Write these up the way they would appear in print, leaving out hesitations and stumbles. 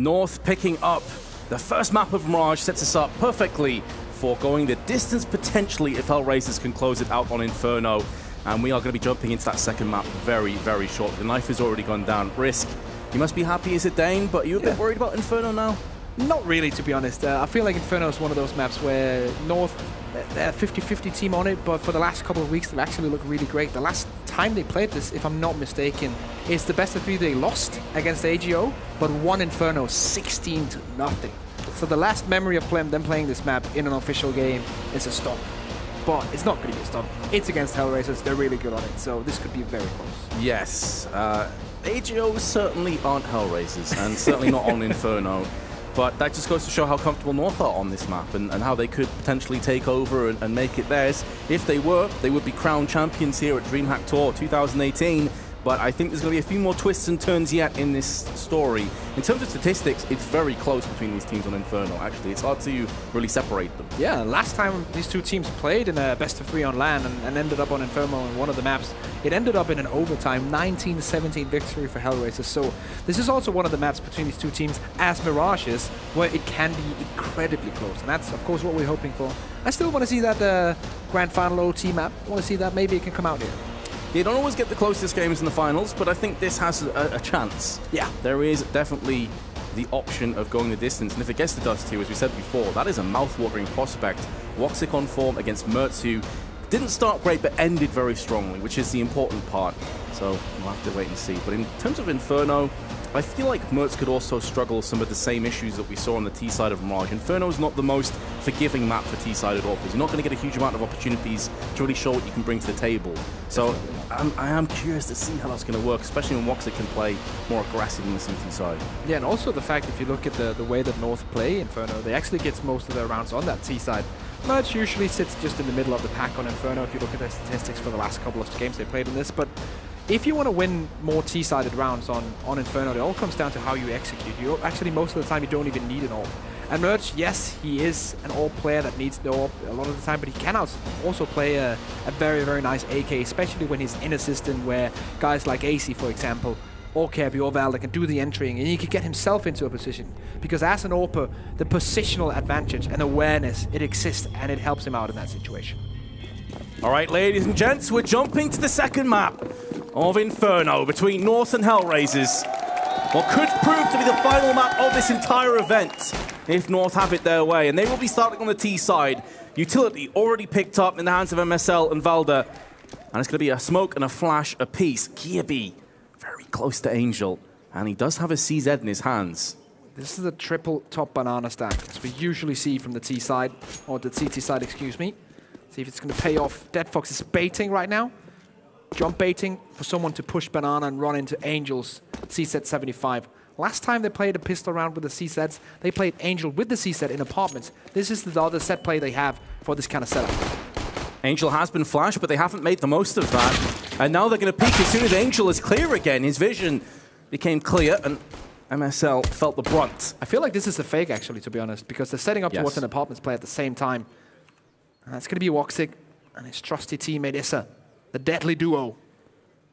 North picking up the first map of Mirage sets us up perfectly for going the distance potentially if HellRaisers can close it out on Inferno. And we are going to be jumping into that second map very, very shortly. The knife has already gone down. Risk, you must be happy as a Dane, but you're a bit worried about Inferno now? Not really, to be honest. I feel like Inferno is one of those maps where North, they're a 50-50 team on it, but for the last couple of weeks, they've actually looked really great. The last time they played this, if I'm not mistaken, is the best of 3 they lost against AGO, but won Inferno 16-0. So the last memory of them playing this map in an official game is a stop. But it's not going to be a stop. It's against HellRaisers. They're really good on it, so this could be very close. Yes. AGO certainly aren't HellRaisers, and certainly not on Inferno. But that just goes to show how comfortable North are on this map and how they could potentially take over and make it theirs. If they were, they would be crowned champions here at DreamHack Tour 2018. But I think there's going to be a few more twists and turns yet in this story. In terms of statistics, it's very close between these teams on Inferno, actually. It's hard to really separate them. Yeah, last time these two teams played in a best-of-3 on LAN and ended up on Inferno on one of the maps, it ended up in an overtime 19-17 victory for HellRaisers. So this is also one of the maps between these two teams as Mirage is, where it can be incredibly close. And that's, of course, what we're hoping for. I still want to see that Grand Final OT map. I want to see that maybe it can come out here. You don't always get the closest games in the finals, but I think this has a chance. Yeah. There is definitely the option of going the distance, and if it gets to Dust 2, as we said before, that is a mouth-watering prospect. Woxic on form against Mertz, who didn't start great, but ended very strongly, which is the important part. So we'll have to wait and see. But in terms of Inferno, I feel like Mertz could also struggle some of the same issues that we saw on the T-side of Mirage. Inferno is not the most forgiving map for T-sided AWPers. You're not going to get a huge amount of opportunities to really show what you can bring to the table. So I am curious to see how that's going to work, especially when Woxic can play more aggressive in the CT side. Yeah, and also the fact, if you look at the way that North play Inferno, they actually get most of their rounds on that T-side. Mertz usually sits just in the middle of the pack on Inferno if you look at their statistics for the last couple of games they played in this. But if you want to win more T-sided rounds on Inferno, it all comes down to how you execute. Actually, most of the time, you don't even need an AWP. And Mertz, yes, he is an AWP player that needs the AWP a lot of the time, but he can also play a very, very nice AK, especially when he's in a system where guys like AC, for example, or Kirby or Valda can do the entering, and he can get himself into a position. Because as an AWPer, the positional advantage and awareness, it exists, and it helps him out in that situation. All right, ladies and gents, we're jumping to the second map of Inferno between North and HellRaisers. What could prove to be the final map of this entire event if North have it their way. And they will be starting on the T side. Utility already picked up in the hands of MSL and Valda. And it's going to be a smoke and a flash apiece. Kirby very close to Angel. And he does have a CZ in his hands. This is a triple top banana stack, as we usually see from the T side, or the CT side, excuse me. See if it's going to pay off. Dead Fox is baiting right now. Jump baiting for someone to push banana and run into Angel's CZ 75. Last time they played a pistol round with the CZs, they played Angel with the CZ in apartments. This is the other set play they have for this kind of setup. Angel has been flashed, but they haven't made the most of that. And now they're going to peek as soon as Angel is clear again. His vision became clear, and MSL felt the brunt. I feel like this is a fake, actually, to be honest, because they're setting up towards an apartments play at the same time. And it's going to be Woxic and his trusty teammate Issa. The deadly duo.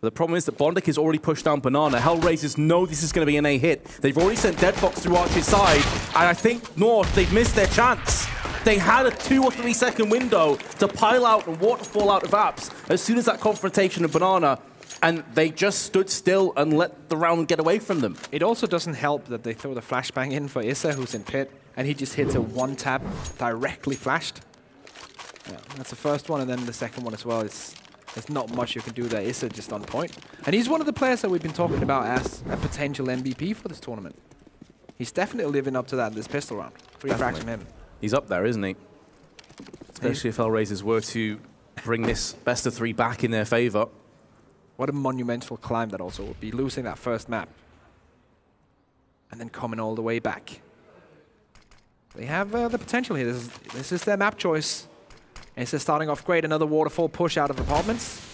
The problem is that Bondic has already pushed down Banana. HellRaisers know this is going to be an A hit. They've already sent Dead Fox through Archer's side, and I think North, they've missed their chance. They had a 2 or 3 second window to pile out and waterfall out of apps as soon as that confrontation of Banana, and they just stood still and let the round get away from them. It also doesn't help that they throw the flashbang in for Issa, who's in pit, and he just hits a one tap directly flashed. Yeah, that's the first one, and then the second one as well. There's not much you can do there. Issa just on point. And he's one of the players that we've been talking about as a potential MVP for this tournament. He's definitely living up to that in this pistol round. 3 frags from him. He's up there, isn't he? Especially if HellRaisers were to bring this best of 3 back in their favor. What a monumental climb that also would be, losing that first map. And then coming all the way back. They have the potential here. This is their map choice. Issa's starting off great. Another waterfall push out of apartments.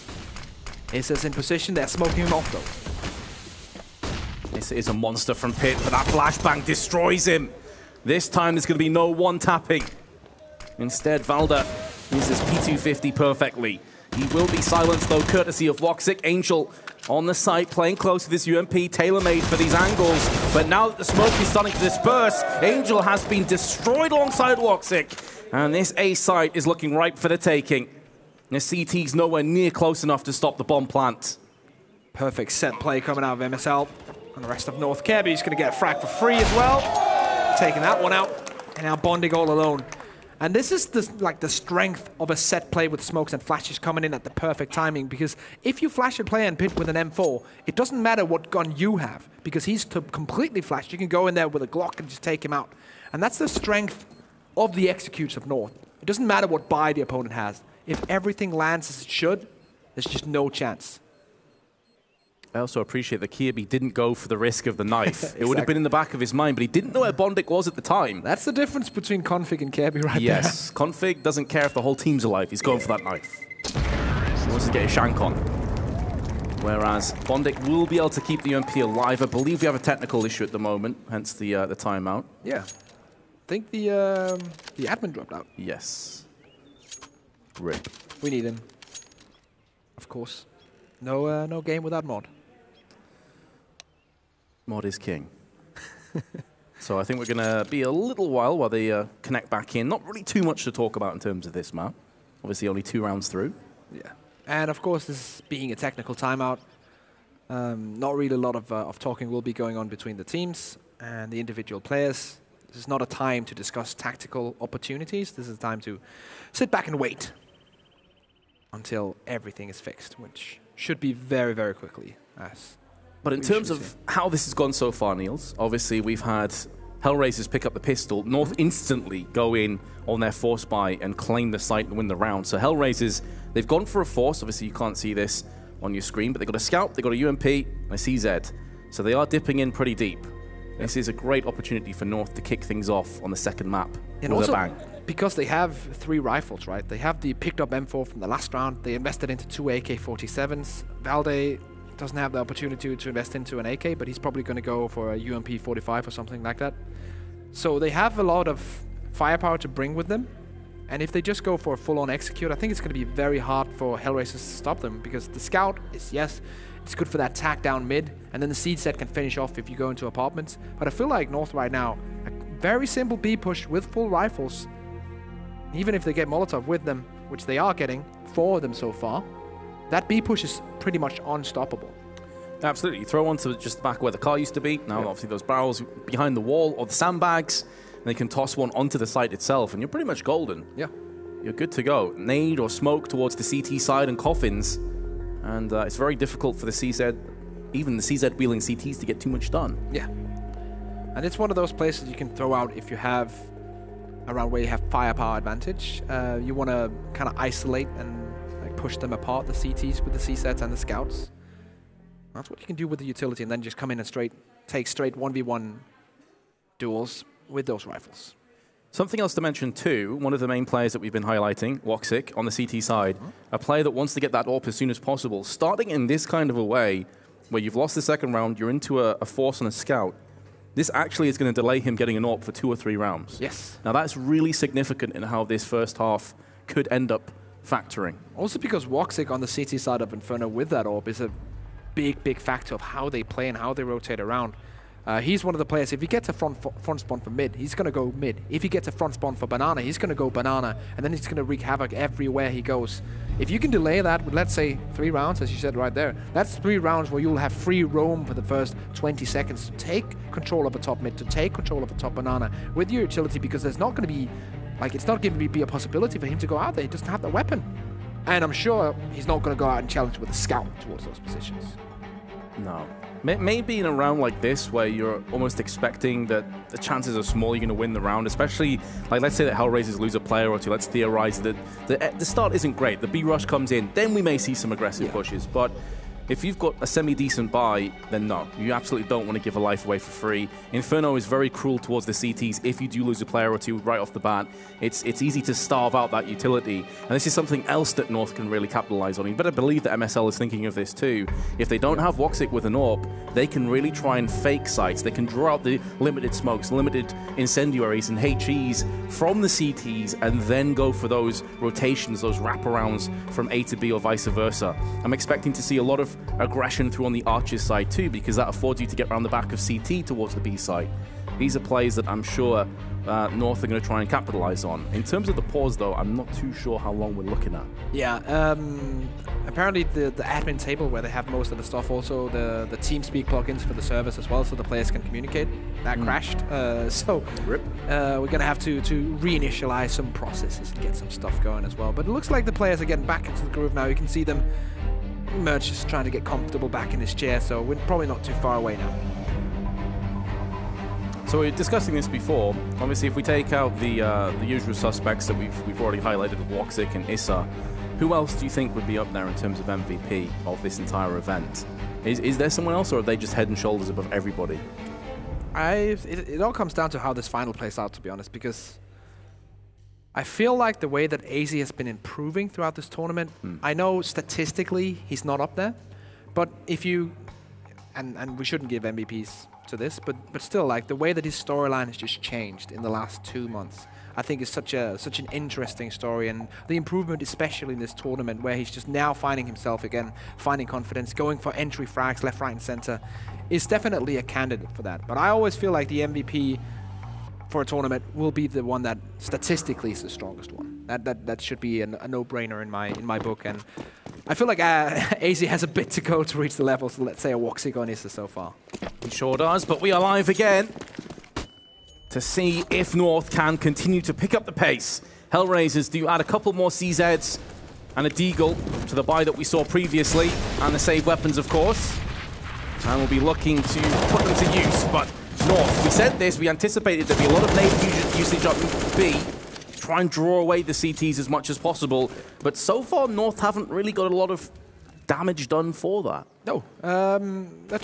Issa's in position. They're smoking him off, though. Issa is a monster from pit, but that flashbang destroys him. This time there's going to be no one tapping. Instead, Valda uses P250 perfectly. He will be silenced, though, courtesy of Woxic. Angel on the site, playing close with this UMP, tailor-made for these angles. But now that the smoke is starting to disperse, Angel has been destroyed alongside Woxic. And this A site is looking ripe for the taking. The CT's nowhere near close enough to stop the bomb plant. Perfect set play coming out of MSL. And the rest of North Kirby's going to get a frag for free as well. Taking that one out. And now Bondig all alone. And this is the strength of a set play with smokes and flashes coming in at the perfect timing, because if you flash a player and pit with an M4, it doesn't matter what gun you have, because he's completely flashed. You can go in there with a Glock and just take him out. And that's the strength of the executes of North. It doesn't matter what buy the opponent has. If everything lands as it should, there's just no chance. I also appreciate that Kirby didn't go for the risk of the knife. Exactly. It would have been in the back of his mind, but he didn't know where Bondik was at the time. That's the difference between Config and Kirby right there. Yes, Config doesn't care if the whole team's alive. He's going for that knife. He wants to get a shank on. Whereas Bondik will be able to keep the UMP alive. I believe we have a technical issue at the moment, hence the timeout. Yeah. I think the admin dropped out. Yes. Rip. We need him. Of course. No game without mod. Mod is king. So I think we're going to be a little while they connect back in. Not really too much to talk about in terms of this map. Obviously only 2 rounds through. Yeah. And of course, this being a technical timeout, not really a lot of talking will be going on between the teams and the individual players. This is not a time to discuss tactical opportunities. This is a time to sit back and wait until everything is fixed, which should be very, very quickly. But in terms of how this has gone so far, Niels, obviously we've had HellRaisers pick up the pistol, North instantly go in on their force buy and claim the site and win the round. So HellRaisers, they've gone for a force. Obviously you can't see this on your screen, but they've got a scout, they've got a UMP, and a CZ. So they are dipping in pretty deep. This is a great opportunity for North to kick things off on the second map and with also, a bang. Because they have 3 rifles, right? They have the picked up M4 from the last round. They invested into 2 AK-47s. Valde doesn't have the opportunity to invest into an AK, but he's probably going to go for a UMP 45 or something like that. So they have a lot of firepower to bring with them. And if they just go for a full-on execute, I think it's going to be very hard for HellRaisers to stop them, because the scout is, yes, it's good for that tack down mid, and then the seed set can finish off if you go into apartments. But I feel like North right now, a very simple B push with full rifles, even if they get Molotov with them, which they are getting, 4 of them so far, that B push is pretty much unstoppable. Absolutely. You throw onto just back where the car used to be. Now, obviously, those barrels behind the wall or the sandbags, and they can toss one onto the site itself, and you're pretty much golden. Yeah. You're good to go. Nade or smoke towards the CT side and coffins, and it's very difficult for the CZ, even the CZ wheeling CTs, to get too much done. Yeah. And it's one of those places you can throw out if you have around where you have firepower advantage. You want to kind of isolate and push them apart, the CTs with the C-sets and the scouts. That's what you can do with the utility, and then just come in and take straight 1v1 duels with those rifles. Something else to mention too, one of the main players that we've been highlighting, Woxic, on the CT side, a player that wants to get that AWP as soon as possible. Starting in this kind of a way, where you've lost the second round, you're into a force and a scout, this actually is going to delay him getting an AWP for 2 or 3 rounds. Yes. Now that's really significant in how this first half could end up factoring. Also because Woxic on the CT side of Inferno with that AWP is a big, big factor of how they play and how they rotate around. He's one of the players, if he gets a front spawn for mid, he's going to go mid. If he gets a front spawn for banana, he's going to go banana, and then he's going to wreak havoc everywhere he goes. If you can delay that with, let's say, 3 rounds, as you said right there, that's 3 rounds where you'll have free roam for the first 20 seconds to take control of a top mid, to take control of a top banana with your utility, because there's not going to be, it's not going to be a possibility for him to go out there. He doesn't have the weapon. And I'm sure he's not going to go out and challenge with a scout towards those positions. No. Maybe in a round like this, where you're almost expecting that the chances are small you're going to win the round, especially, let's say that HellRaisers lose a player or 2. Let's theorize that the start isn't great. The B-rush comes in, then we may see some aggressive pushes. But if you've got a semi-decent buy, then no. You absolutely don't want to give a life away for free. Inferno is very cruel towards the CTs if you do lose a player or 2 right off the bat. It's easy to starve out that utility. And this is something else that North can really capitalize on. You better believe that MSL is thinking of this too. If they don't have Woxic with an AWP, they can really try and fake sites. They can draw out the limited smokes, limited incendiaries and HEs from the CTs, and then go for those rotations, those wraparounds from A to B or vice versa. I'm expecting to see a lot of of aggression through on the Archer's side too, because that affords you to get around the back of CT towards the B side. These are plays that I'm sure North are going to try and capitalize on. In terms of the pause, though, I'm not too sure how long we're looking at. Yeah, apparently the admin table where they have most of the stuff, also the TeamSpeak plugins for the servers as well, so the players can communicate. That crashed, so Rip. We're going to have to reinitialize some processes and get some stuff going as well. But it looks like the players are getting back into the groove now. You can see them. Merch is trying to get comfortable back in his chair, so we're probably not too far away now. So we were discussing this before. Obviously, if we take out the usual suspects that we've already highlighted of Woxic and Issa, who else do you think would be up there in terms of MVP of this entire event? Is there someone else, or are they just head and shoulders above everybody? It all comes down to how this final plays out, to be honest, because I feel like the way that AZ has been improving throughout this tournament, I know statistically he's not up there, but if you, and we shouldn't give MVPs to this, but still, like, the way that his storyline has just changed in the last 2 months, I think is such an interesting story, and the improvement, especially in this tournament, where he's just now finding himself again, finding confidence, going for entry frags left, right, and center, is definitely a candidate for that. But I always feel like the MVP for a tournament will be the one that statistically is the strongest one. That should be a no-brainer in my book, and I feel like AZ has a bit to go to reach the levels, let's say, a Woxic on Issa so far. He sure does, but we are live again to see if North can continue to pick up the pace. HellRaisers do add a couple more CZs and a Deagle to the buy that we saw previously, and the save weapons, of course. And we'll be looking to put them to use, but North, we said this, we anticipated there'd be a lot of nade usage up B, try and draw away the CTs as much as possible, but so far North haven't really got a lot of damage done for that. No, they're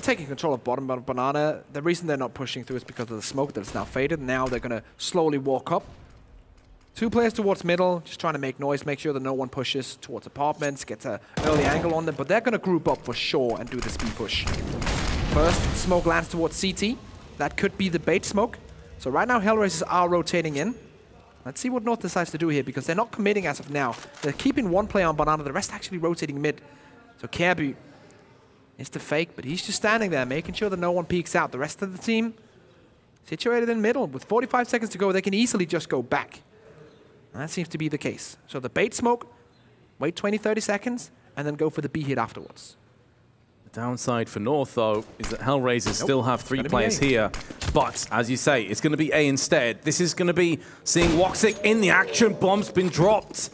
taking control of bottom of Banana. The reason they're not pushing through is because of the smoke that's now faded. Now they're going to slowly walk up. 2 players towards middle, just trying to make noise, make sure that no one pushes towards apartments, gets an early angle on them, but they're going to group up for sure and do the speed push. First, smoke lands towards CT. That could be the bait smoke. So right now, HellRaisers are rotating in. Let's see what North decides to do here, because they're not committing as of now. They're keeping 1 player on Banana, the rest actually rotating mid. So Kerby is the fake, but he's just standing there, making sure that no one peeks out. The rest of the team situated in middle. With 45 seconds to go, they can easily just go back. And that seems to be the case. So the bait smoke, wait 20, 30 seconds, and then go for the B hit afterwards. The downside for North, though, is that HellRaisers still have 3 players here. But, as you say, it's going to be A instead. This is going to be seeing Woxic in the action. Bomb's been dropped.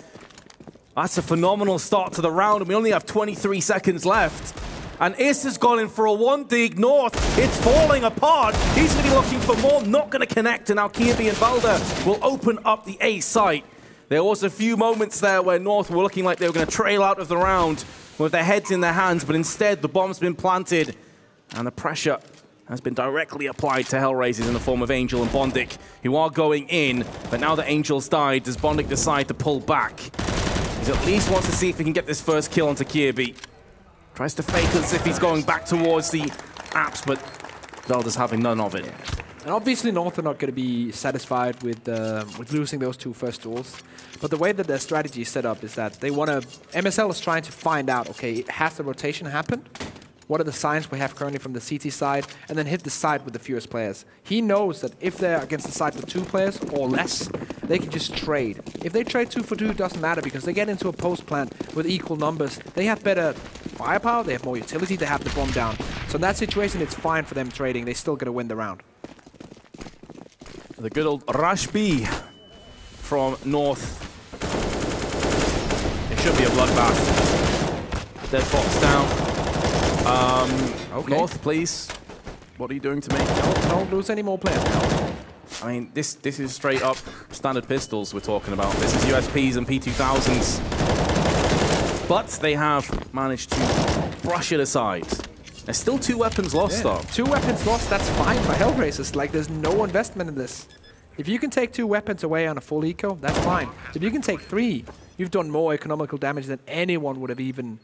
That's a phenomenal start to the round, and we only have 23 seconds left. And Issa's gone in for a 1-dig North. It's falling apart. He's going to be looking for more. Not going to connect, and now Kirby and Valder will open up the A site. There was a few moments there where North were looking like they were going to trail out of the round with their heads in their hands, but instead the bomb's been planted, and the pressure has been directly applied to HellRaisers in the form of Angel and Bondic, who are going in. But now that Angel's died, does Bondic decide to pull back? He at least wants to see if he can get this first kill onto Kirby. Tries to fake as if he's going back towards the apps, but Velda's having none of it. And obviously North are not going to be satisfied with losing those 2 first duels. But the way that their strategy is set up is that they want to... MSL is trying to find out, okay, has the rotation happened? What are the signs we have currently from the CT side? And then hit the side with the fewest players. He knows that if they're against the side with 2 players or less, they can just trade. If they trade 2 for 2, it doesn't matter, because they get into a post plant with equal numbers. They have better firepower, they have more utility, they have the bomb down. So in that situation, it's fine for them trading. They still going to win the round. The good old Rush B from North. It should be a bloodbath. Dead Fox down. Okay. North, please. What are you doing to me? Don't lose any more players now. I mean, this is straight up standard pistols we're talking about. This is USPs and P2000s. But they have managed to brush it aside. There's still 2 weapons lost, though. 2 weapons lost, that's fine for HellRaisers. Like, there's no investment in this. If you can take 2 weapons away on a full eco, that's fine. If you can take 3, you've done more economical damage than anyone would have even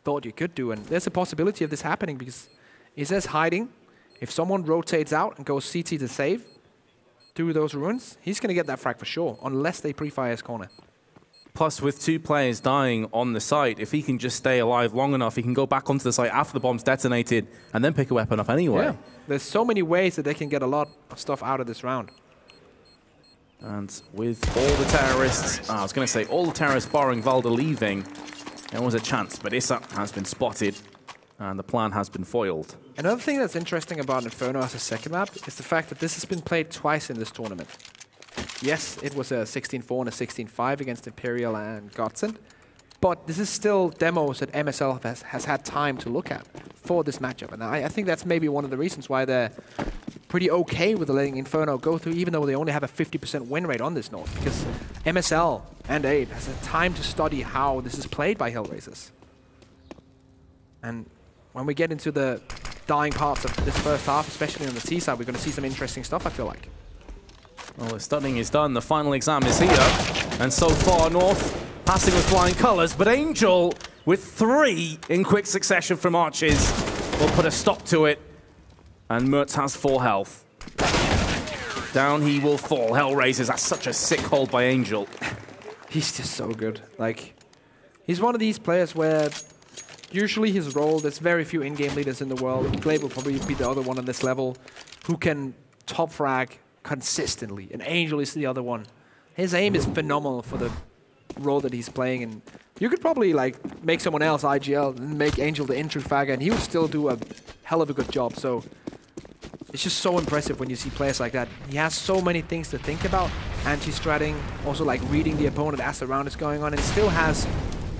thought you could do. And there's a possibility of this happening, because it says hiding. If someone rotates out and goes CT to save through those ruins, he's going to get that frag for sure, unless they pre-fire his corner. Plus, with 2 players dying on the site, if he can just stay alive long enough, he can go back onto the site after the bomb's detonated and then pick a weapon up anyway. Yeah. There's so many ways that they can get a lot of stuff out of this round. And with all the terrorists, I was going to say all the terrorists barring Valda leaving, there was a chance, but Issa has been spotted and the plan has been foiled. Another thing that's interesting about Inferno as a second map is the fact that this has been played twice in this tournament. Yes, it was a 16-4 and a 16-5 against Imperial and Godsend, but this is still demos that MSL has had time to look at for this matchup. And I think that's maybe one of the reasons why they're pretty okay with letting Inferno go through, even though they only have a 50% win rate on this North, because MSL and AID has had time to study how this is played by HellRaisers. And when we get into the dying parts of this first half, especially on the T side, we're going to see some interesting stuff, I feel like. Well, the stunning is done. The final exam is here. And so far, North passing with flying colors, but Angel with 3 in quick succession from Arches will put a stop to it. And Mertz has 4 health. Down he will fall. HellRaisers, that's such a sick hold by Angel. He's just so good. Like, he's one of these players where usually his role, there's very few in-game leaders in the world. Glaive will probably be the other one on this level who can top frag consistently, and Angel is the other one. His aim is phenomenal for the role that he's playing, and you could probably like make someone else IGL and make Angel the intro fragger, and he would still do a hell of a good job. So it's just so impressive when you see players like that. He has so many things to think about, anti-stratting, also like reading the opponent as the round is going on, and still has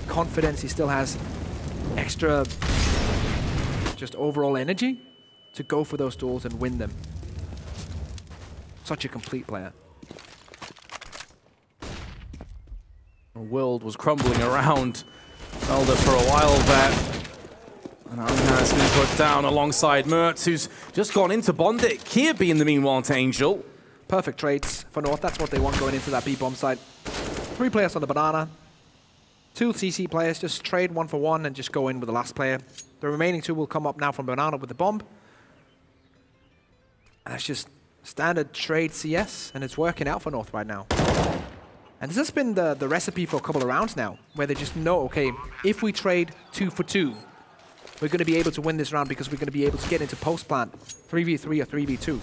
confidence, he still has extra just overall energy to go for those duels and win them. Such a complete player. The world was crumbling around Felder for a while there. And Alina has been put down alongside Mertz, who's just gone into Bondik. Kirby in the meanwhile to Angel. Perfect trades for North. That's what they want going into that B-bomb site. 3 players on the banana. 2 CC players. Just trade 1 for 1 and just go in with the last player. The remaining 2 will come up now from banana with the bomb. And that's just standard trade CS, and it's working out for North right now. And this has been the recipe for a couple of rounds now, where they just know, okay, if we trade 2 for 2, we're going to be able to win this round because we're going to be able to get into post-plant 3v3 or 3v2.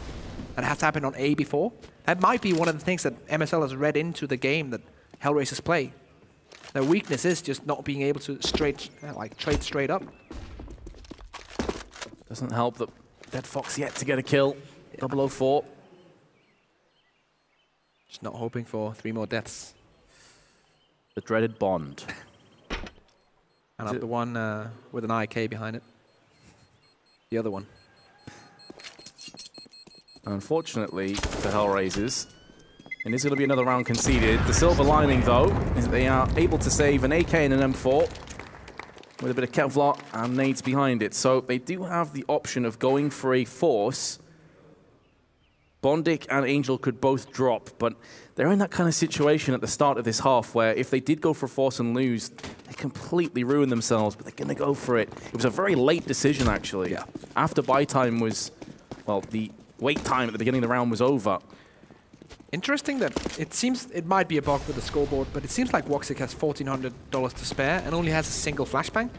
That has happened on A before. That might be one of the things that MSL has read into the game that HellRaisers play. Their weakness is just not being able to trade straight up. Doesn't help that Dead Fox yet to get a kill. 004. Just not hoping for 3 more deaths. The dreaded Bond. And up the one with an IK behind it. The other one. Unfortunately for HellRaisers, and it's going to be another round conceded. The silver lining, though, is that they are able to save an AK and an M4 with a bit of Kevlar and nades behind it. So they do have the option of going for a force. Bondik and Angel could both drop, but they're in that kind of situation at the start of this half where if they did go for a force and lose, they completely ruin themselves, but they're going to go for it. It was a very late decision, actually. Yeah. After buy time was, well, the wait time at the beginning of the round was over. Interesting that it seems it might be a bug with the scoreboard, but it seems like Woxic has $1,400 to spare and only has a single flashbang.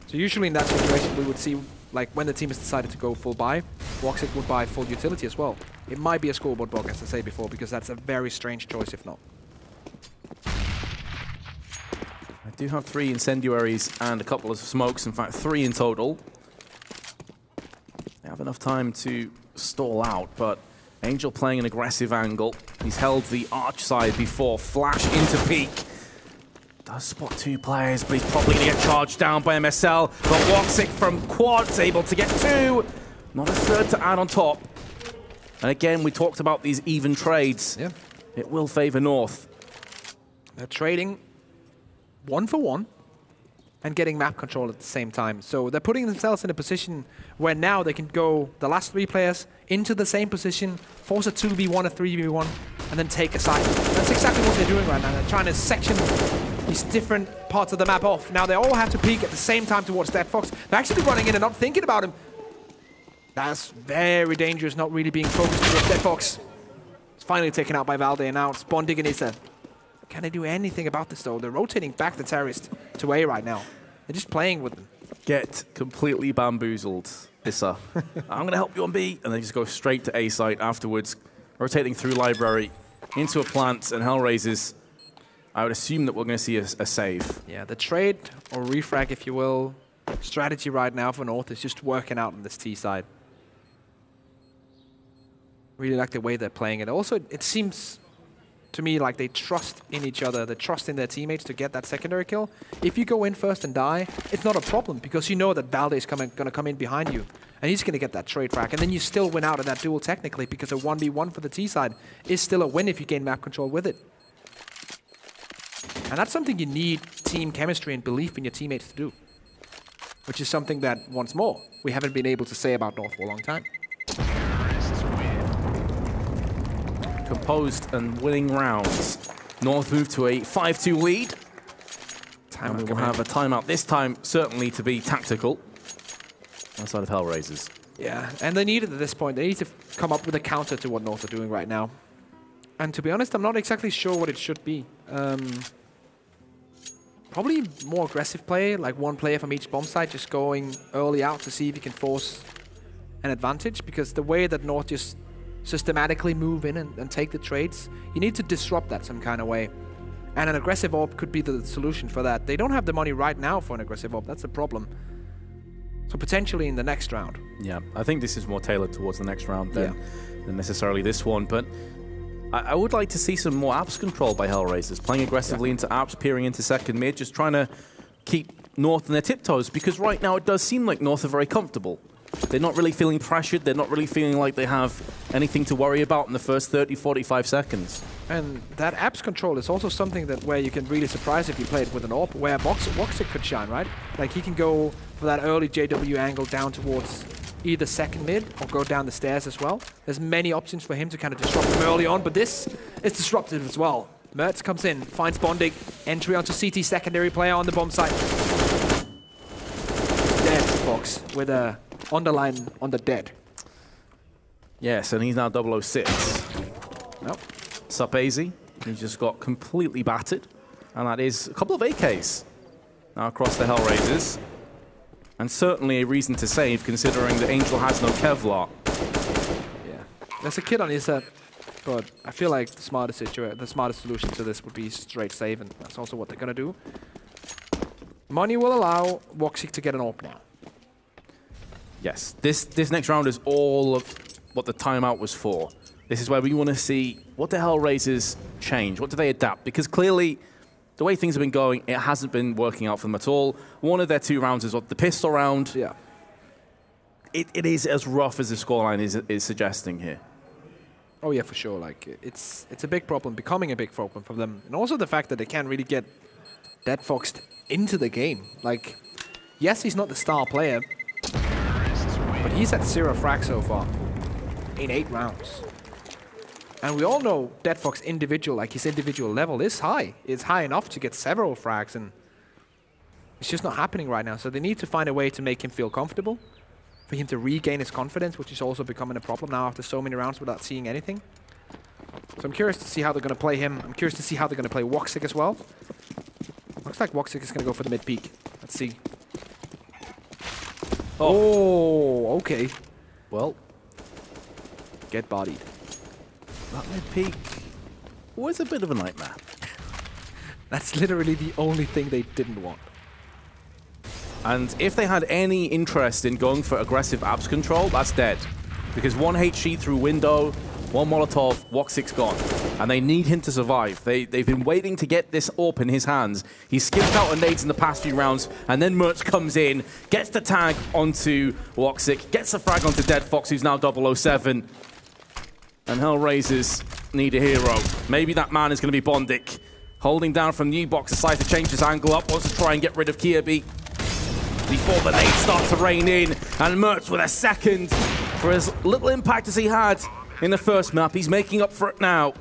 So usually in that situation we would see, like when the team has decided to go full buy, Woxic would buy full utility as well. It might be a scoreboard bug, as I say before, because that's a very strange choice if not. I do have 3 incendiaries and a couple of smokes, in fact 3 in total. They have enough time to stall out, but Angel playing an aggressive angle. He's held the arch side before. Flash into peak. Does spot 2 players, but he's probably going to get charged down by MSL. But Woxic from quad's able to get 2. Not a 3rd to add on top. And again, we talked about these even trades. Yeah. It will favor North. They're trading 1 for 1 and getting map control at the same time. So they're putting themselves in a position where now they can go, the last 3 players, into the same position, force a 2v1, a 3v1, and then take a side. That's exactly what they're doing right now. They're trying to section these different parts of the map off. Now they all have to peek at the same time towards Dead Fox. They're actually running in and not thinking about him. That's very dangerous, not really being focused towards Dead Fox. It's finally taken out by Valde, and now it's Bondig and Issa. Can they do anything about this, though? They're rotating back the terrorist to A right now. They're just playing with them. Get completely bamboozled, Issa. I'm going to help you on B. And they just go straight to A site afterwards, rotating through library into a plant, and HellRaisers, I would assume that we're going to see a save. Yeah, the trade, or refrag, if you will, strategy right now for North is just working out on this T side. Really like the way they're playing it. Also, it seems to me like they trust in each other. They trust in their teammates to get that secondary kill. If you go in first and die, it's not a problem because you know that Valde is going to come in behind you and he's going to get that trade frag. And then you still win out of that duel technically because a 1v1 for the T side is still a win if you gain map control with it. And that's something you need team chemistry and belief in your teammates to do. Which is something that, once more, we haven't been able to say about North for a long time. Composed and winning rounds. North move to a 5-2 lead. And we will have a timeout this time, certainly to be tactical. Outside of HellRaisers. Yeah, and they need it at this point. They need to come up with a counter to what North are doing right now. And to be honest, I'm not exactly sure what it should be. Probably more aggressive play, like one player from each bomb site just going early out to see if you can force an advantage. Because the way that North just systematically move in and take the trades, you need to disrupt that some kind of way. And an aggressive AWP could be the solution for that. They don't have the money right now for an aggressive AWP, that's the problem. So potentially in the next round. Yeah, I think this is more tailored towards the next round than necessarily this one, but I would like to see some more apps control by HellRaisers, playing aggressively into apps, peering into second mid, just trying to keep North on their tiptoes, because right now it does seem like North are very comfortable. They're not really feeling pressured. They're not really feeling like they have anything to worry about in the first 30, 45 seconds. And that apps control is also something that where you can really surprise if you play it with an AWP, where Woxic could shine, right? Like he can go for that early JW angle down towards either second mid or go down the stairs as well. There's many options for him to kind of disrupt them early on, but this is disruptive as well. Mertz comes in, finds Bondig, entry onto CT secondary player on the bomb site. Dead, Fox, with a underline on the dead. Yes, and he's now 006. Nope. Sup, AZ. He just got completely battered. And that is a couple of AKs now across the HellRaisers. And certainly a reason to save, considering that Angel has no Kevlar. Yeah. There's a kid on his set, but I feel like the smartest solution to this would be straight save, and that's also what they're going to do. Money will allow Woxic to get an AWP now. Yes, this next round is all of what the timeout was for. This is where we want to see what the HellRaisers change. What do they adapt? Because clearly, the way things have been going, it hasn't been working out for them at all. One of their 2 rounds is the pistol round. Yeah. It is as rough as the scoreline is suggesting here. Oh yeah, for sure. Like it's a big problem, becoming a big problem for them, and also the fact that they can't really get Dead Fox into the game. Like, yes, he's not the star player, but he's at 0 frag so far in 8 rounds. And we all know Dead Fox individual, like his individual level is high. It's high enough to get several frags, and it's just not happening right now. So they need to find a way to make him feel comfortable, for him to regain his confidence, which is also becoming a problem now after so many rounds without seeing anything. So I'm curious to see how they're going to play him. I'm curious to see how they're going to play Woxic as well. Looks like Woxic is going to go for the mid peak. Let's see. Oh, okay. Well, get bodied. That mid-peak was a bit of a nightmare. That's literally the only thing they didn't want. And if they had any interest in going for aggressive apps control, that's dead. Because 1 HE through window, 1 Molotov, Woxic's gone. And they need him to survive. They've been waiting to get this AWP in his hands. He skipped out on nades in the past few rounds, and then Mertz comes in, gets the tag onto Woxic, gets the frag onto Dead Fox, who's now 007. And HellRaisers need a hero. Maybe that man is going to be Bondik. Holding down from New Box, decides to change his angle up, wants to try and get rid of Kirby before the nades start to rain in. And Mertz with a second for as little impact as he had in the first map. He's making up for it now.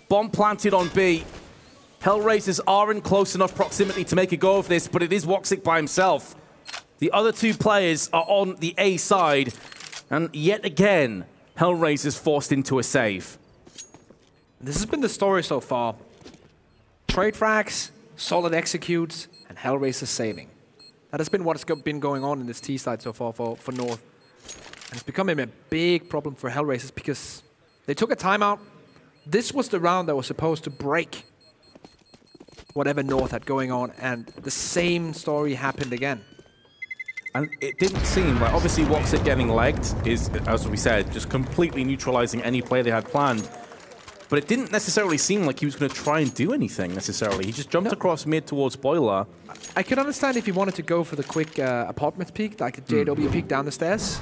Bomb planted on B. HellRaisers are in close enough proximity to make a go of this, but it is Woxic by himself. The other 2 players are on the A side. And yet again, HellRaisers forced into a save. This has been the story so far. Trade frags, solid executes, and HellRaisers saving. That has been what's been going on in this T side so far for North. And it's becoming a big problem for HellRaisers because they took a timeout. This was the round that was supposed to break whatever North had going on, and the same story happened again. And it didn't seem like, obviously Woxic getting legged is, as we said, just completely neutralizing any play they had planned. But it didn't necessarily seem like he was going to try and do anything necessarily. He just jumped across mid towards Boiler. I could understand if he wanted to go for the quick apartment peek, like the JW peek down the stairs.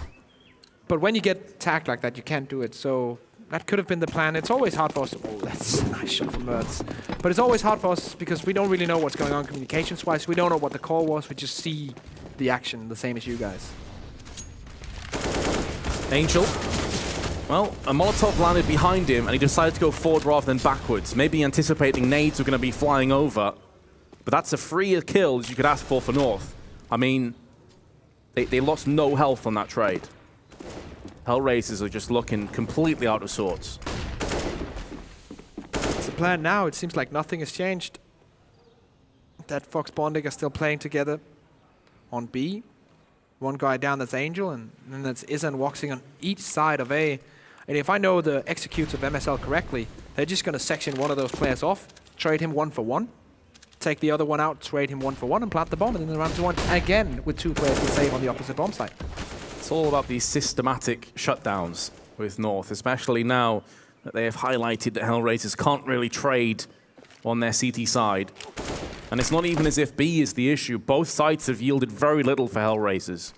But when you get tagged like that, you can't do it. So that could have been the plan. It's always hard for us. Oh, that's a nice shot from Mertz. But it's always hard for us because we don't really know what's going on communications-wise. We don't know what the call was. We just see the action the same as you guys. Angel. Well, a Molotov landed behind him, and he decided to go forward rather than backwards. Maybe anticipating nades were going to be flying over. But that's a free kill as you could ask for North. I mean, they lost no health on that trade. HellRaisers are just looking completely out of sorts. It's the plan now. It seems like nothing has changed. That Fox Bondig are still playing together on B. One guy down, that's Angel, and then that's Izza and Woxing on each side of A. And if I know the executes of MSL correctly, they're just going to section one of those players off, trade him 1-for-1, take the other one out, trade him 1-for-1, and plant the bomb, and then run to one again with 2 players to save on the opposite bomb site. It's all about these systematic shutdowns with North, especially now that they have highlighted that HellRaisers can't really trade on their CT side. And it's not even as if B is the issue. Both sides have yielded very little for HellRaisers.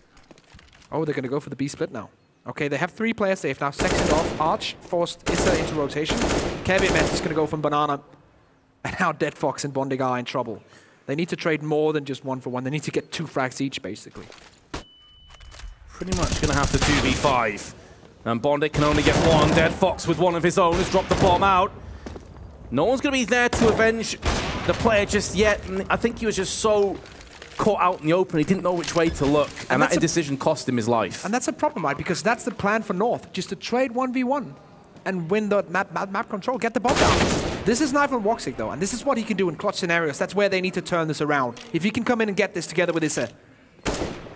Oh, they're going to go for the B split now. Okay, they have 3 players. They've now sectioned off Arch, forced Issa into rotation. Kevin Metz is going to go from Banana. And now Dead Fox and Bondig are in trouble. They need to trade more than just 1-for-1. They need to get 2 frags each, basically. Pretty much going to have to 2v5. And Bondig can only get 1. Dead Fox with one of his own has dropped the bomb out. No one's going to be there to avenge the player just yet. And I think he was just so caught out in the open, he didn't know which way to look. And that indecision cost him his life. And that's a problem, right? Because that's the plan for North, just to trade 1v1 and win the map control, get the bomb down. This is Knife on Woxic, though, and this is what he can do in clutch scenarios. That's where they need to turn this around. If he can come in and get this together with Issa,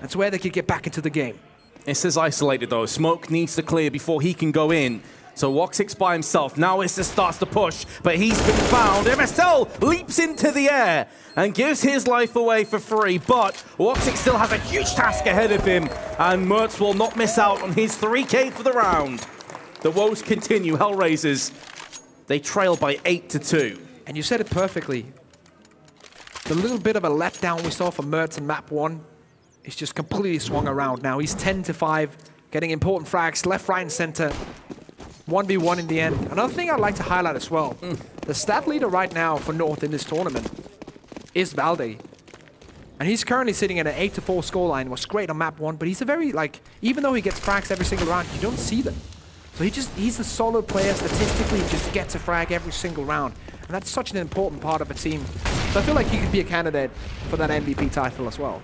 that's where they could get back into the game. Issa's isolated, though. Smoke needs to clear before he can go in. So Woxic's by himself. Now Issa starts to push, but he's been found. MSL leaps into the air and gives his life away for free, but Woxic still has a huge task ahead of him, and Mertz will not miss out on his 3K for the round. The woes continue. HellRaisers, they trail by 8-2. And you said it perfectly. The little bit of a letdown we saw from Mertz in map 1 is just completely swung around now. He's 10-5, getting important frags left, right, and center. 1v1 in the end. Another thing I'd like to highlight as well. The stat leader right now for North in this tournament is Valde. And he's currently sitting at an 8-4 scoreline. Was great on map 1, but he's a very, like, even though he gets frags every single round, you don't see them. So he's a solid player, statistically just gets a frag every single round. And that's such an important part of a team. So I feel like he could be a candidate for that MVP title as well.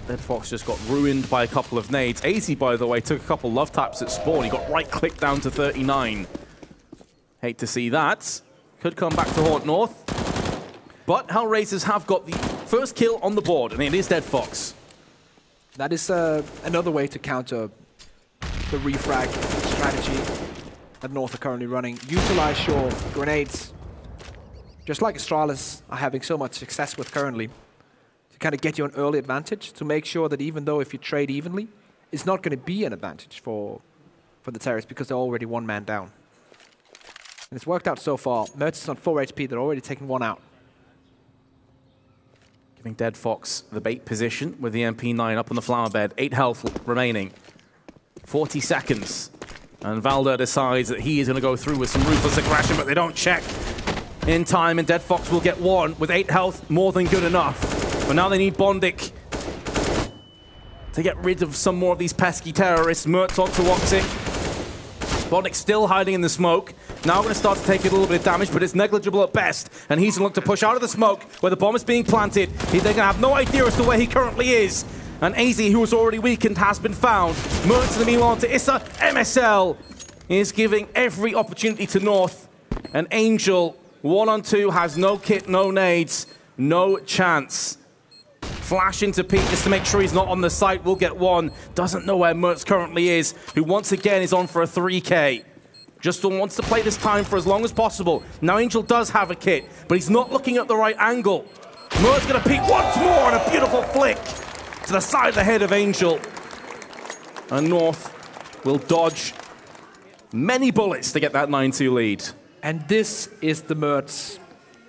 Dead Fox just got ruined by a couple of nades. AZ, by the way, took a couple love taps at spawn. He got right-clicked down to 39. Hate to see that. Could come back to haunt North. But HellRaisers have got the first kill on the board, and it is Dead Fox. That is another way to counter the refrag strategy that North are currently running. Utilize your grenades, just like Astralis are having so much success with currently, to kind of get you an early advantage, to make sure that even though if you trade evenly, it's not going to be an advantage for the terrorists because they're already 1 man down. And it's worked out so far. Mertz is on 4 HP, they're already taking 1 out. Giving Dead Fox the bait position with the MP9 up on the flower bed. 8 health remaining. 40 seconds. And Valda decides that he is going to go through with some ruthless aggression, but they don't check in time, and Dead Fox will get 1 with 8 health, more than good enough. But now they need Bondik to get rid of some more of these pesky terrorists. Mertz onto Woxic. Bondik still hiding in the smoke. Now going to start to take a little bit of damage, but it's negligible at best. And he's going to look to push out of the smoke where the bomb is being planted. They're going to have no idea as to where he currently is. And AZ, who was already weakened, has been found. Mertz, in the meanwhile, to Issa. MSL is giving every opportunity to North. And Angel 1-on-2, has no kit, no nades, no chance. Flash into Pete just to make sure he's not on the site. Will get one. Doesn't know where Mertz currently is, who once again is on for a 3K. Just wants to play this time for as long as possible. Now Angel does have a kit, but he's not looking at the right angle. Mertz gonna peek once more and a beautiful flick to the side of the head of Angel. And North will dodge many bullets to get that 9-2 lead. And this is the Mertz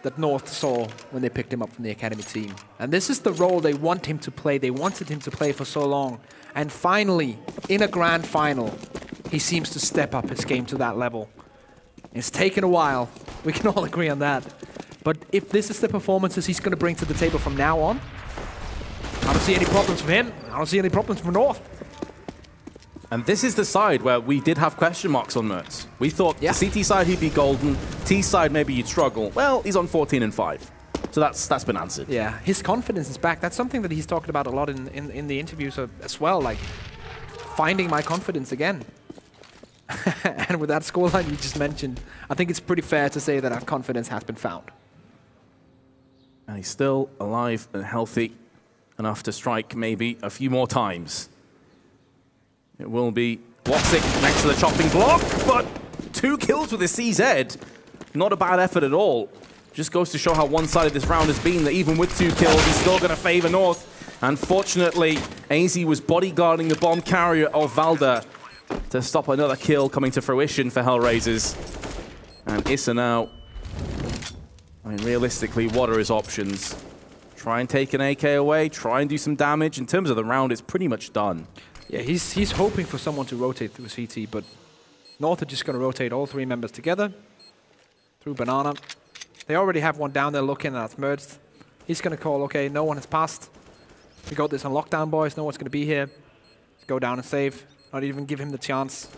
that North saw when they picked him up from the academy team. And this is the role they want him to play. They wanted him to play for so long. And finally, in a grand final, he seems to step up his game to that level. It's taken a while. We can all agree on that. But if this is the performances he's going to bring to the table from now on, I don't see any problems for him. I don't see any problems for North. And this is the side where we did have question marks on Mertz. We thought the CT side he'd be golden, T side maybe you'd struggle. Well, he's on 14-5. So that's been answered. Yeah, his confidence is back. That's something that he's talked about a lot in the interviews as well, like finding my confidence again. And with that scoreline you just mentioned, I think it's pretty fair to say that our confidence has been found. And he's still alive and healthy enough to strike maybe a few more times. It will be Woxic next to the chopping block, but 2 kills with his CZ. Not a bad effort at all. Just goes to show how one-sided this round has been, that even with 2 kills, he's still going to favor North. Unfortunately, AZ was bodyguarding the bomb carrier of Valda to stop another kill coming to fruition for HellRaisers. And Issa now, I mean, realistically, what are his options? Try and take an AK away, try and do some damage. In terms of the round, it's pretty much done. Yeah, he's hoping for someone to rotate through CT, but North are just going to rotate all 3 members together through Banana. They already have one down there looking, and that's Mertz. He's going to call, okay, no one has passed. We got this on lockdown, boys. No one's going to be here. Let's go down and save. Not even give him the chance,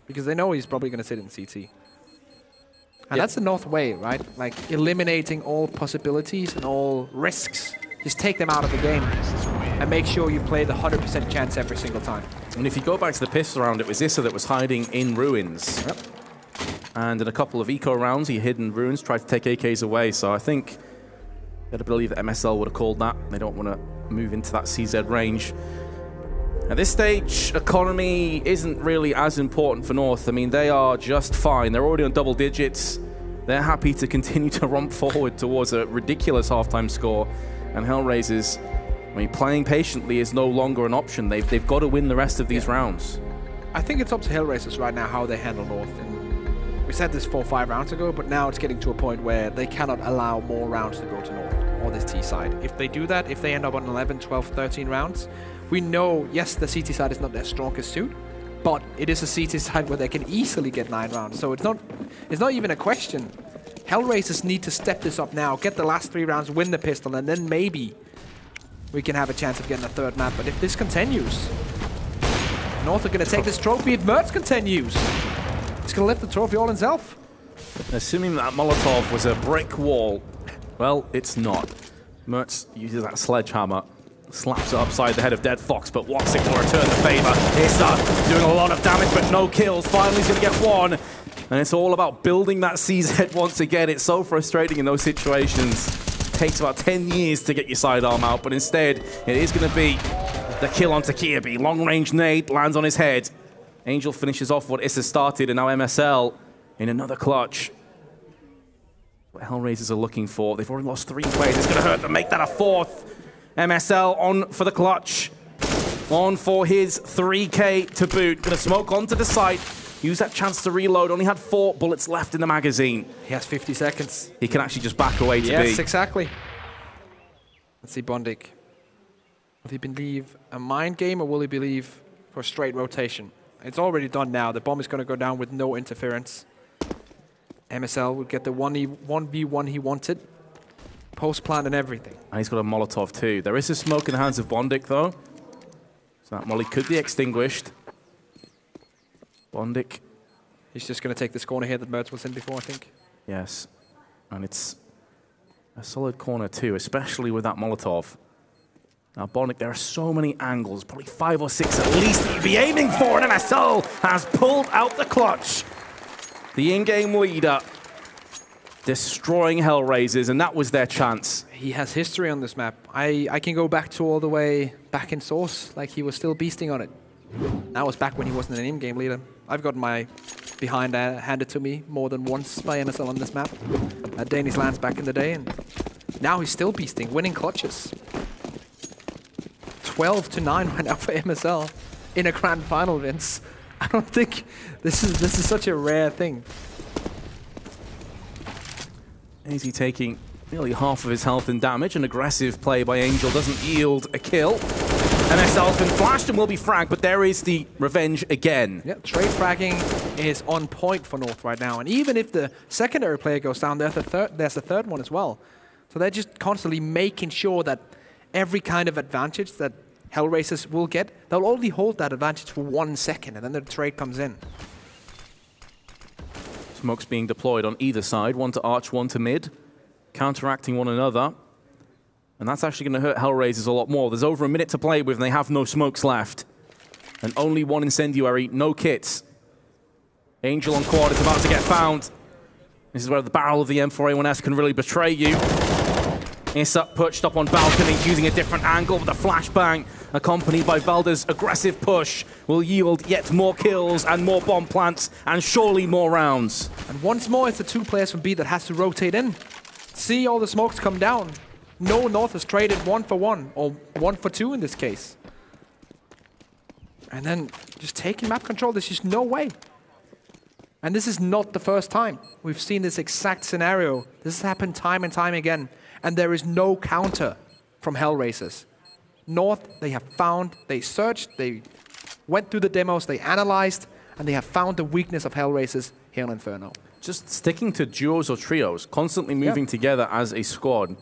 because they know he's probably going to sit in CT. And that's the North way, right? Like, eliminating all possibilities and all risks. Just take them out of the game and make sure you play the 100% chance every single time. And if you go back to the pistol round, it was Issa that was hiding in ruins. Yep. And in a couple of eco rounds, he hid in ruins, tried to take AKs away. So I think you got to believe that MSL would have called that. They don't want to move into that CZ range. At this stage, economy isn't really as important for North. I mean, they are just fine. They're already on double digits. They're happy to continue to romp forward towards a ridiculous halftime score. And HellRaisers, I mean, playing patiently is no longer an option. They've got to win the rest of these rounds. I think it's up to HellRaisers right now how they handle North. And we said this 4 or 5 rounds ago, but now it's getting to a point where they cannot allow more rounds to go to North or this T side. If they do that, if they end up on 11, 12, 13 rounds, we know, yes, the CT side is not their strongest suit, but it is a CT side where they can easily get 9 rounds. So it's not even a question. HellRaisers need to step this up now, get the last 3 rounds, win the pistol, and then maybe we can have a chance of getting a 3rd map. But if this continues, North are going to take this trophy. If Mertz continues, he's going to lift the trophy all himself. Assuming that Molotov was a brick wall, well, it's not. Mertz uses that sledgehammer, slaps it upside the head of Dead Fox, but Woxic will return the favor. Issa doing a lot of damage, but no kills. Finally, he's going to get one. And it's all about building that CZ once again. It's so frustrating in those situations. It takes about 10 years to get your sidearm out, but instead, it is going to be the kill onto Kirby. Long-range nade lands on his head. Angel finishes off what Issa started, and now MSL in another clutch. What HellRaisers are looking for. They've already lost 3 players. It's going to hurt them. Make that a 4th. MSL on for the clutch. On for his 3K to boot. Going to smoke onto the site. Use that chance to reload. Only had 4 bullets left in the magazine. He has 50 seconds. He can actually just back away to B. Yes, exactly. Let's see Bondik. Will he believe a mind game, or will he believe for a straight rotation? It's already done now. The bomb is going to go down with no interference. MSL will get the 1v1 he wanted. Post-plant and everything. And he's got a Molotov too. There is a smoke in the hands of Bondik though. So that molly could be extinguished. Bondik. He's just going to take this corner here that Mertz was in before, I think. Yes. And it's a solid corner too, especially with that Molotov. Now Bondik, there are so many angles, probably 5 or 6 at least that you'd be aiming for, and MSL has pulled out the clutch. The in-game leader destroying HellRaisers, and that was their chance. He has history on this map. I can go back to all the way back in Source, like he was still beasting on it. That was back when he wasn't an in-game leader. I've got my behind handed to me more than once by MSL on this map at Danish Lands back in the day, and now he's still beasting, winning clutches. 12-9 right now for MSL in a grand final, Vince. I don't think this is such a rare thing. Easy taking nearly half of his health and damage. An aggressive play by Angel doesn't yield a kill. MSL's been flashed and will be fragged, but there is the revenge again. Yeah, trade fragging is on point for North right now. And even if the secondary player goes down, there's a third one as well. So they're just constantly making sure that every kind of advantage that HellRaisers will get, they'll only hold that advantage for 1 second, and then the trade comes in. Smokes being deployed on either side, one to Arch, one to mid, counteracting one another. And that's actually going to hurt HellRaisers a lot more. There's over a minute to play with, and they have no smokes left. And only one incendiary, no kits. Angel on quad is about to get found. This is where the barrel of the M4A1S can really betray you. Issa pushed up on balcony, using a different angle with a flashbang, accompanied by Valda's aggressive push, will yield yet more kills and more bomb plants, and surely more rounds. And once more, it's the two players from B that has to rotate in. See all the smokes come down. No North has traded 1 for 1, or 1 for 2 in this case. And then just taking map control, there's just no way. And this is not the first time. We've seen this exact scenario. This has happened time and time again. And there is no counter from HellRaisers. North, they have found, they searched, they went through the demos, they analyzed, and they have found the weakness of HellRaisers here in Inferno. Just sticking to duos or trios, constantly moving together as a squad.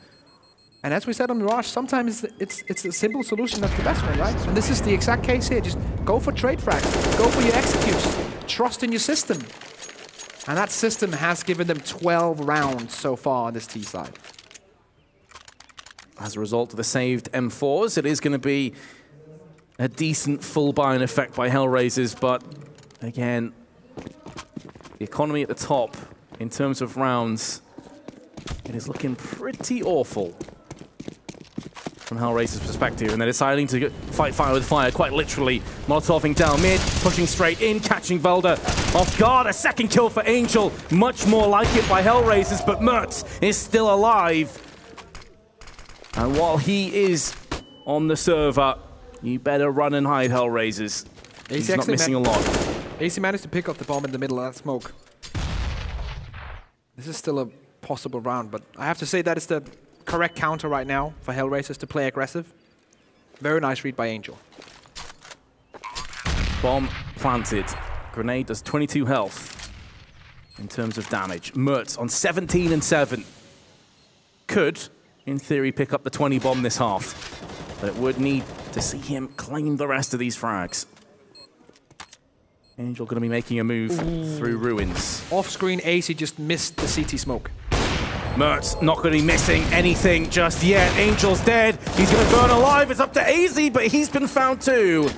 And as we said on Mirage, sometimes it's a simple solution that's the best one, right? And this is the exact case here. Just go for trade frags, go for your executes, trust in your system. And that system has given them 12 rounds so far on this T side. As a result of the saved M4s, it is going to be a decent full buy-in effect by HellRaisers, but again, the economy at the top, in terms of rounds, it is looking pretty awful from HellRaisers' perspective, and they're deciding to fight fire with fire, quite literally. Molotoving down mid, pushing straight in, catching Velda off guard. A second kill for Angel, much more like it by HellRaisers, but Mertz is still alive. And while he is on the server, you better run and hide, HellRaisers. He's not missing a lot. AC managed to pick up the bomb in the middle of that smoke. This is still a possible round, but I have to say that is the correct counter right now for HellRaisers to play aggressive. Very nice read by Angel. Bomb planted. Grenade does 22 health in terms of damage. Mertz on 17 and 7. Could, in theory, pick up the 20 bomb this half, but it would need to see him claim the rest of these frags. Angel going to be making a move through ruins. Off-screen, AC just missed the CT smoke. Mertz not going to be missing anything just yet. Angel's dead. He's going to burn alive. It's up to AZ, but he's been found too.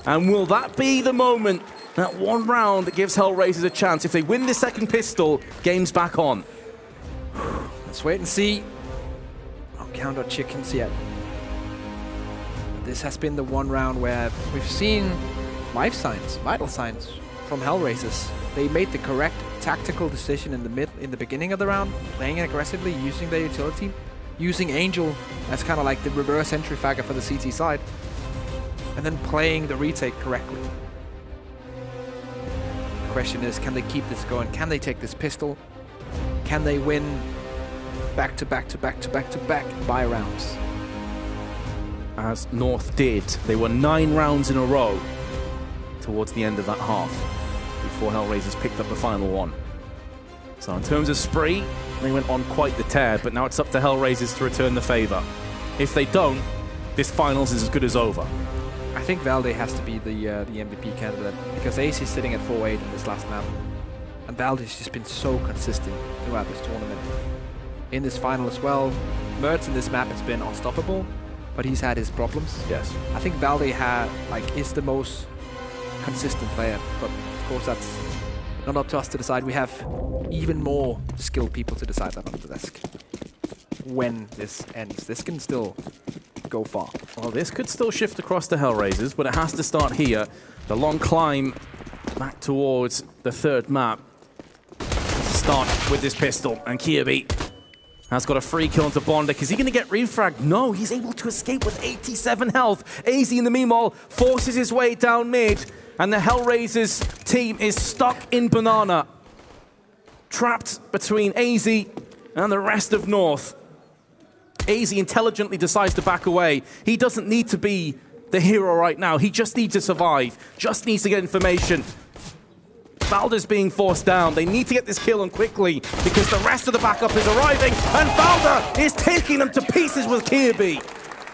And will that be the moment, that one round that gives HellRaisers a chance? If they win the second pistol, game's back on. Let's wait and see. Don't count our chickens yet. This has been the one round where we've seen life signs, vital signs from HellRaisers. They made the correct tactical decision in the beginning of the round, playing aggressively, using their utility, using Angel as kind of like the reverse entry fragger for the CT side, and then playing the retake correctly. The question is, can they keep this going? Can they take this pistol? Can they win back to back to back to back to back buy rounds? As North did. They were 9 rounds in a row towards the end of that half before HellRaisers picked up the final one. So in terms of spree, they went on quite the tear, but now it's up to HellRaisers to return the favor. If they don't, this finals is as good as over. I think Valde has to be the MVP candidate, because Ace is sitting at 4-8 in this last map. And Valde's just been so consistent throughout this tournament. In this final as well, Mertz in this map has been unstoppable, but he's had his problems. Yes. I think Valde is the most consistent player, but of course that's Not up to us to decide. We have even more skilled people to decide that on the desk. When this ends, this can still go far. Well, this could still shift across the HellRaisers, but it has to start here. The long climb back towards the third map. Let's start with this pistol, and Kirby has got a free kill into Bondic. Is he going to get refragged? No, he's able to escape with 87 health. AZ in the meanwhile forces his way down mid, and the HellRaisers team is stuck in Banana. Trapped between AZ and the rest of North. AZ intelligently decides to back away. He doesn't need to be the hero right now. He just needs to survive. Just needs to get information. Valda's being forced down. They need to get this kill on quickly because the rest of the backup is arriving, and Valda is taking them to pieces with Kirby.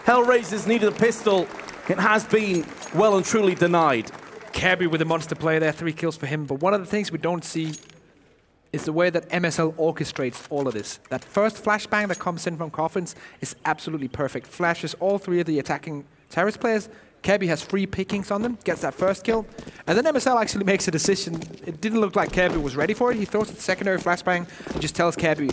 HellRaisers needed a pistol. It has been well and truly denied. Kirby with a monster play there, 3 kills for him. But one of the things we don't see is the way that MSL orchestrates all of this. That first flashbang that comes in from Coffins is absolutely perfect. Flashes all 3 of the attacking terrorist players. Kirby has 3 pickings on them, gets that first kill. And then MSL actually makes a decision. It didn't look like Kirby was ready for it. He throws the secondary flashbang and just tells Kirby,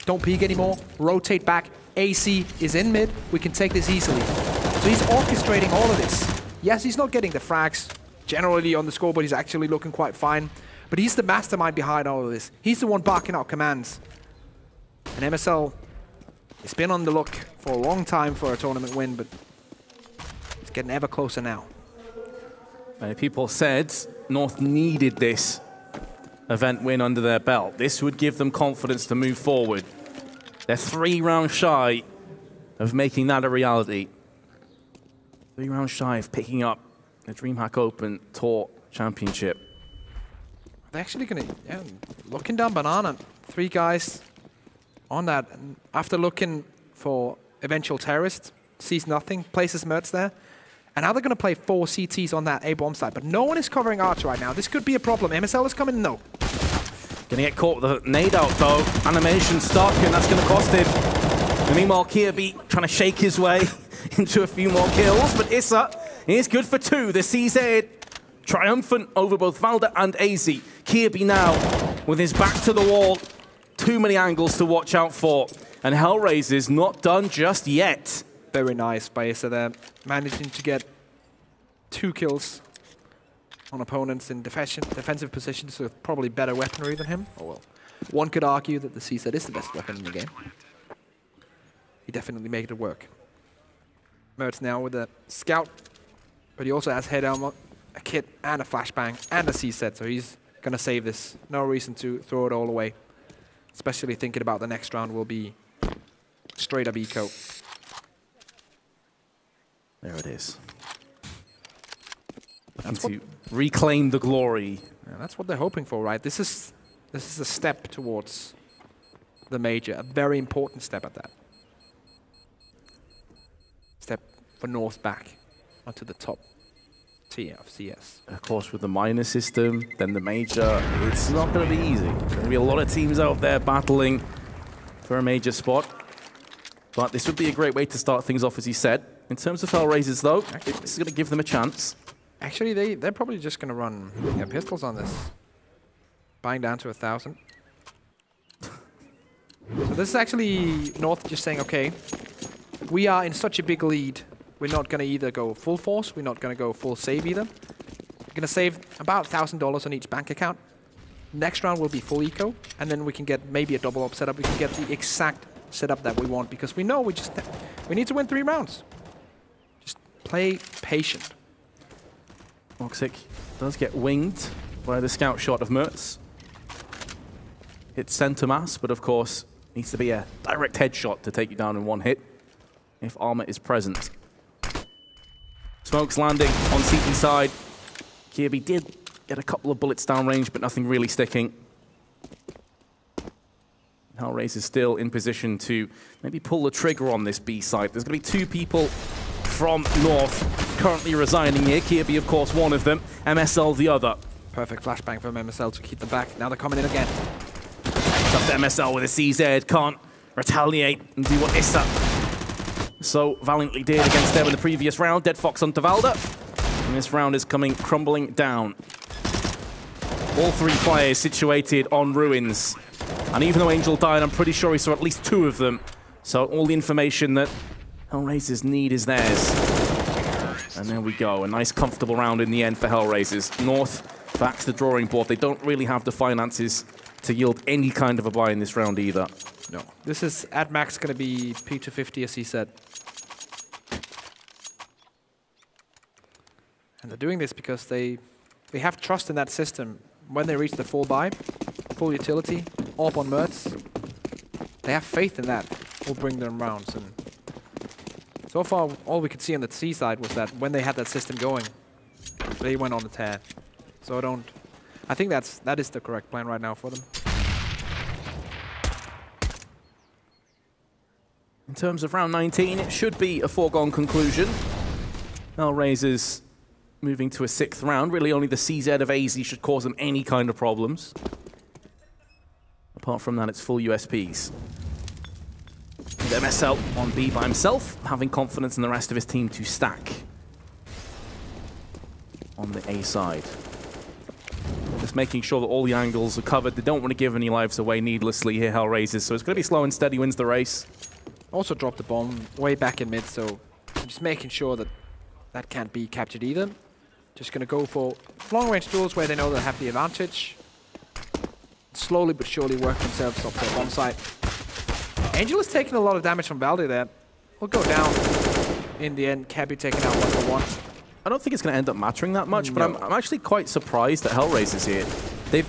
don't peek anymore, rotate back. AC is in mid, we can take this easily. So he's orchestrating all of this. Yes, he's not getting the frags generally on the scoreboard, he's actually looking quite fine. But he's the mastermind behind all of this. He's the one barking out commands. And MSL has been on the look for a long time for a tournament win, but it's getting ever closer now. Many people said North needed this event win under their belt. This would give them confidence to move forward. They're 3 rounds shy of making that a reality. 3 rounds shy of picking up the DreamHack Open Tour Championship. They're actually going to, yeah, looking down Banana. 3 guys on that. And after looking for eventual terrorist, sees nothing, places Mertz there. And now they're going to play 4 CTs on that A-bomb side. But no one is covering Archer right now. This could be a problem. MSL is coming? No. Gonna get caught with a nade out though. Animation stuck, and that's gonna cost him. And meanwhile, Kirby trying to shake his way into a few more kills, but Issa is good for 2. The CZ triumphant over both Valda and AZ. Kirby now with his back to the wall. Too many angles to watch out for. And HellRaisers not done just yet. Very nice by Issa there, managing to get 2 kills on opponents in defensive positions with probably better weaponry than him. Oh well. One could argue that the CZ is the best weapon in the game. He definitely made it work. Mertz now with a scout, but he also has head armor, a kit, and a flashbang, and a CZ, so he's gonna save this. No reason to throw it all away. Especially thinking about the next round will be straight up eco. There it is. To reclaim the glory. Yeah, that's what they're hoping for, right? This is a step towards the major, a very important step at that. Step for North back onto the top tier of CS. Of course, with the minor system, then the major, it's not going to be easy. There's going to be a lot of teams out there battling for a major spot. But this would be a great way to start things off, as you said. In terms of HellRaisers, though, this is going to give them a chance. Actually, they're probably just going to run pistols on this. Buying down to 1,000. So this is actually North just saying, okay, we are in such a big lead. We're not going to either go full force. We're not going to go full save either. We're going to save about $1,000 on each bank account. Next round will be full eco. And then we can get maybe a double up setup. We can get the exact setup that we want because we know we need to win 3 rounds. Just play patient. Moxic does get winged by the scout shot of Mertz. Hits center mass, but of course needs to be a direct headshot to take you down in 1 hit if armor is present. Smoke's landing on CT side. Kirby did get a couple of bullets downrange, but nothing really sticking. HellRaisers still in position to maybe pull the trigger on this B side. There's going to be 2 people from North currently resigning here. Kirby, of course, one of them. MSL, the other. Perfect flashbang from MSL to keep them back. Now they're coming in again. It's up to MSL with a CZ. Can't retaliate and do what Issa so valiantly did against them in the previous round. Dead Fox onto Valda. And this round is coming crumbling down. All three players situated on ruins. And even though Angel died, I'm pretty sure he saw at least 2 of them. So all the information that HellRaisers need is theirs. And there we go. A nice, comfortable round in the end for HellRaisers. North back to the drawing board. They don't really have the finances to yield any kind of a buy in this round either. No. This is at max going to be P250, as he said. And they're doing this because they have trust in that system. When they reach the full buy, full utility, AWP on Mertz, they have faith in that will bring them rounds. And so far, all we could see on the C side was that when they had that system going, they went on the tear. So I think that is the correct plan right now for them. In terms of round 19, it should be a foregone conclusion. HellRaisers moving to a 6th round. Really only the CZ of AZ should cause them any kind of problems. Apart from that, it's full USPs. And MSL on B by himself, having confidence in the rest of his team to stack on the A side. Just making sure that all the angles are covered. They don't want to give any lives away needlessly here, HellRaisers. So it's going to be slow and steady wins the race. Also dropped the bomb way back in mid, so just making sure that that can't be captured either. Just going to go for long-range duels where they know they have the advantage. Slowly but surely work themselves up to the bomb site. Angel is taking a lot of damage from Valde there. Will go down in the end. Cabby taking out 1-for-1. I don't think it's going to end up mattering that much, but I'm actually quite surprised at HellRaisers here.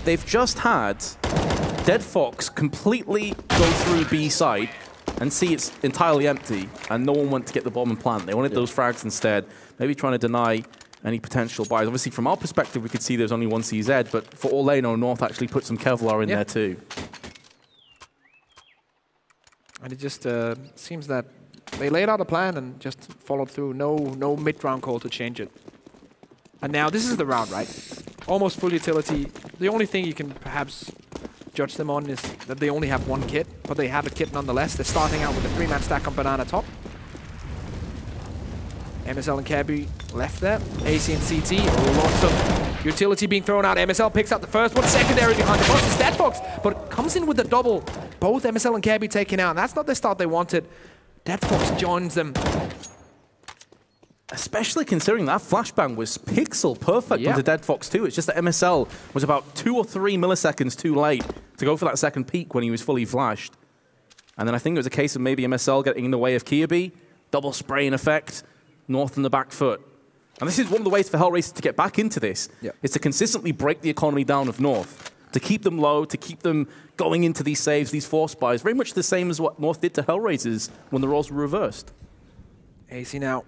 They've just had Dead Fox completely go through B side and see it's entirely empty, and no one went to get the bomb and plant. They wanted those frags instead, maybe trying to deny any potential buys. Obviously, from our perspective, we could see there's only one CZ, but for all they know, North actually put some Kevlar in there too. And it just seems that they laid out a plan and just followed through. No mid-round call to change it. And now this is the round, right? Almost full utility. The only thing you can perhaps judge them on is that they only have 1 kit, but they have a kit nonetheless. They're starting out with a 3-man stack on banana top. MSL and Cabby left there. AC and CT, lots of utility being thrown out. MSL picks out the first one, secondary behind the box is Dead Fox, but comes in with the double. Both MSL and Cabby taken out, and that's not the start they wanted. Dead Fox joins them. Especially considering that flashbang was pixel perfect with the Dead Fox too. It's just that MSL was about 2 or 3 milliseconds too late to go for that second peak when he was fully flashed. And then I think it was a case of maybe MSL getting in the way of Kiabi, double spray in effect, North in the back foot. And this is one of the ways for HellRaisers to get back into this, is to consistently break the economy down of North, to keep them low, to keep them going into these saves, these force buys, very much the same as what North did to HellRaisers when the roles were reversed. AC now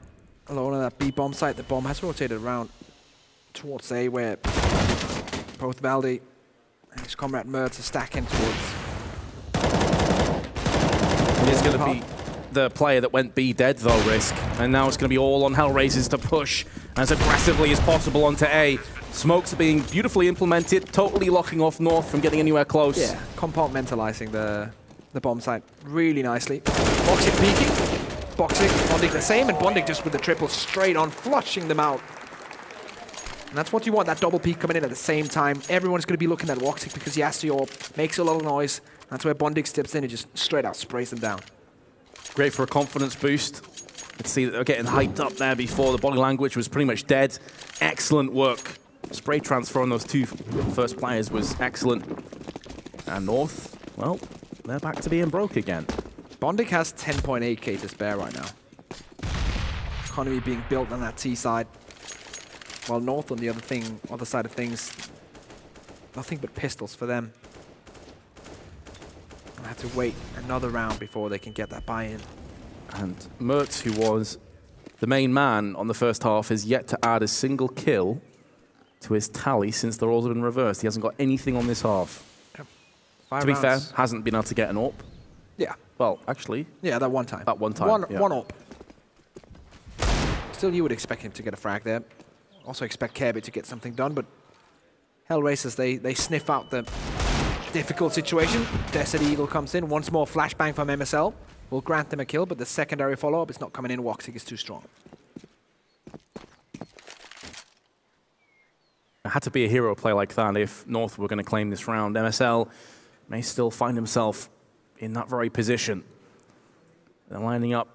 alone on that B bomb site. The bomb has rotated around towards A, where both Valde and his comrade Mertz are stacking towards. It's going to be the player that went B dead though, Risk, and now it's going to be all on HellRaisers to push as aggressively as possible onto A. Smokes are being beautifully implemented, totally locking off North from getting anywhere close. Yeah, compartmentalizing the bomb site really nicely. Boxing peeking. Boxing, Bondig the same, and Bondig just with the triple straight on, flushing them out. And that's what you want, that double peek coming in at the same time. Everyone's going to be looking at Woxic because Yasuo makes a lot of noise. That's where Bondig steps in and just straight out sprays them down. Great for a confidence boost. Let's see that they're getting hyped up there before. The body language was pretty much dead. Excellent work. Spray transfer on those 2 first players was excellent. And North, well, they're back to being broke again. Bondig has 10.8k to spare right now. Economy being built on that T side. While North on the other side of things, nothing but pistols for them. I have to wait another round before they can get that buy-in. And Mertz, who was the main man on the first half, has yet to add a single kill to his tally since the roles have been reversed. He hasn't got anything on this half. Yep. To be fair, hasn't been able to get an AWP. Yeah. Well, actually. Yeah, that one time. That one time. One AWP. Still, you would expect him to get a frag there. Also expect Kirby to get something done, but HellRaisers, they sniff out the difficult situation. Desert Eagle comes in. Once more, flashbang from MSL. Will grant them a kill, but the secondary follow-up is not coming in. Woxic is too strong. had to be a hero play like that if North were going to claim this round. MSL may still find himself in that very position. They're lining up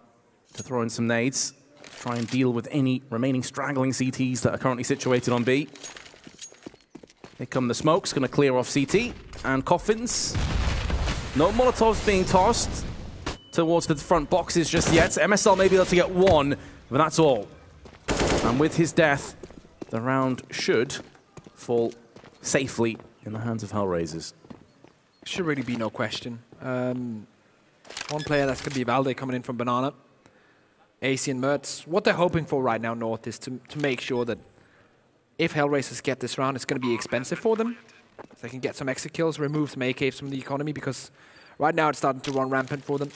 to throw in some nades, try and deal with any remaining straggling CTs that are currently situated on B. Here come the smokes, going to clear off CT, and coffins. No Molotovs being tossed towards the front boxes just yet. MSL may be able to get one, but that's all. And with his death, the round should fall safely in the hands of HellRaisers. Should really be no question. One player that's going to be Valde coming in from Banana. AC and Mertz. What they're hoping for right now, North, is to make sure that if HellRaisers get this round, it's going to be expensive for them. So they can get some extra kills, remove some AKs from the economy, because right now it's starting to run rampant for them.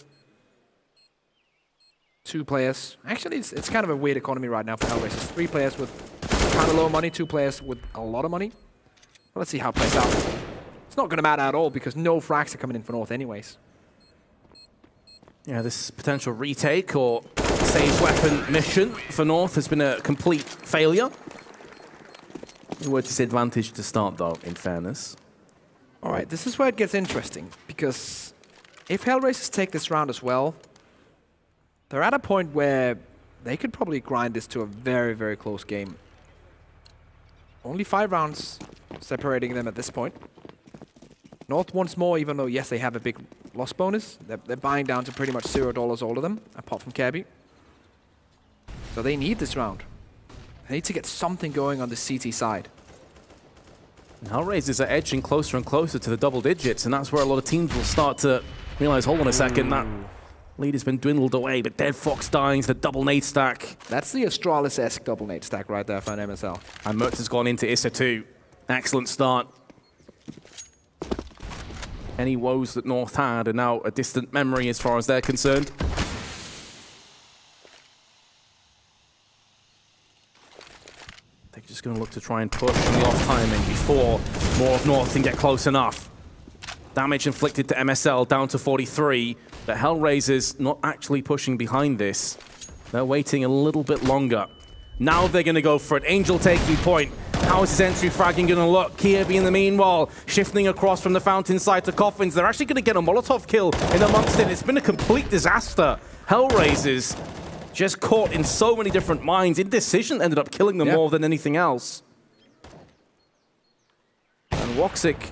2 players. Actually, it's kind of a weird economy right now for HellRaisers. 3 players with kind of low money, 2 players with a lot of money. Well, let's see how it plays out. It's not going to matter at all, because no frags are coming in for North anyways. Yeah, this potential retake or save weapon mission for North has been a complete failure. They were disadvantaged to start, though, in fairness. All right, this is where it gets interesting, because if HellRaisers take this round as well, they're at a point where they could probably grind this to a very, very close game. Only 5 rounds separating them at this point. North once more, even though, yes, they have a big loss bonus. They're buying down to pretty much $0 all of them, apart from Cabby. So they need this round. They need to get something going on the CT side. HellRaisers are edging closer and closer to the double digits, and that's where a lot of teams will start to realize, hold on a second, that lead has been dwindled away, but Dead Fox dying to the double nade stack. That's the Astralis-esque double nade stack right there for an MSL. And Mertz has gone into Issa too. Excellent start. Any woes that North had are now a distant memory as far as they're concerned. They're just going to look to try and push in the off timing before more of North can get close enough. Damage inflicted to MSL down to 43, but HellRaisers not actually pushing behind this. They're waiting a little bit longer. Now they're going to go for it. Angel taking point. How is his entry fragging going to look? Kirby in the meanwhile, shifting across from the fountain side to Coffins. They're actually going to get a Molotov kill in amongst it. It's been a complete disaster. HellRaisers just caught in so many different minds. Indecision ended up killing them more than anything else. And Woxic,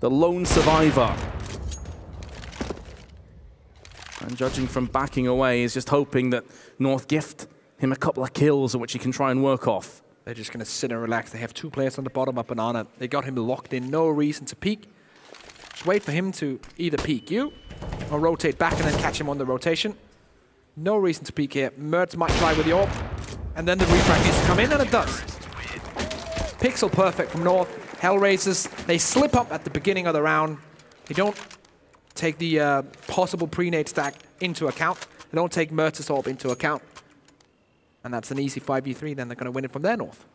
the lone survivor. And judging from backing away, is just hoping that North gift him a couple of kills which he can try and work off. They're just going to sit and relax. They have 2 players on the bottom of Banana. They got him locked in. No reason to peek. Just wait for him to either peek you or rotate back and then catch him on the rotation. No reason to peek here. Mertz might try with the AWP. And then the refrag needs to come in, and it does. Pixel perfect from North. HellRaisers, they slip up at the beginning of the round. They don't take the possible pre-nade stack into account. They don't take Mertz's AWP into account. And that's an easy 5v3, then they're going to win it from there, North.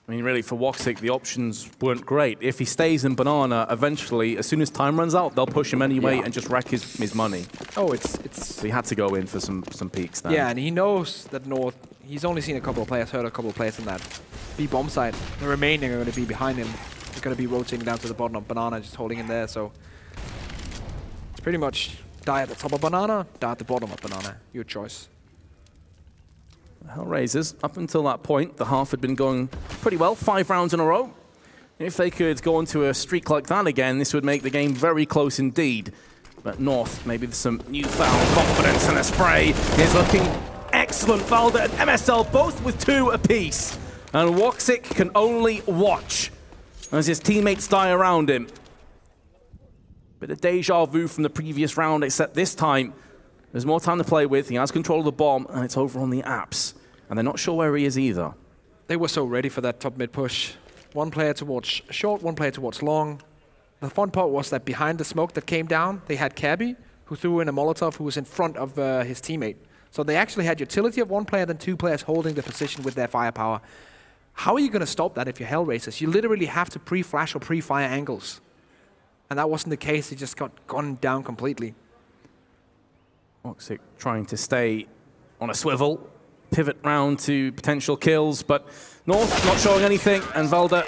I mean, really, for Woxic, the options weren't great. If he stays in Banana, eventually, as soon as time runs out, they'll push him anyway and just wreck his money. Oh, So he had to go in for some peaks then. Yeah, and he knows that North, he's only seen a couple of players, heard a couple of players in that B-bomb side. The remaining are going to be behind him. They're going to be rotating down to the bottom of Banana, just holding in there, so it's pretty much die at the top of Banana, die at the bottom of Banana. Your choice. HellRaisers, up until that point, the half had been going pretty well, 5 rounds in a row. If they could go into a streak like that again, this would make the game very close indeed. But North, maybe there's some newfound confidence, and a spray is looking excellent. Valde and MSL both with 2 apiece. And Woxic can only watch as his teammates die around him. Bit of deja vu from the previous round, except this time there's more time to play with. He has control of the bomb, and it's over on the apps. And they're not sure where he is either. They were so ready for that top mid push. 1 player towards short, 1 player towards long. The fun part was that behind the smoke that came down, they had Cabby, who threw in a Molotov, who was in front of his teammate. So they actually had utility of 1 player, then 2 players holding the position with their firepower. How are you going to stop that if you're HellRaisers? You literally have to pre-flash or pre-fire angles. And that wasn't the case. He just got gunned down completely. Woxic trying to stay on a swivel. pivot round to potential kills, but North not showing anything, and Valda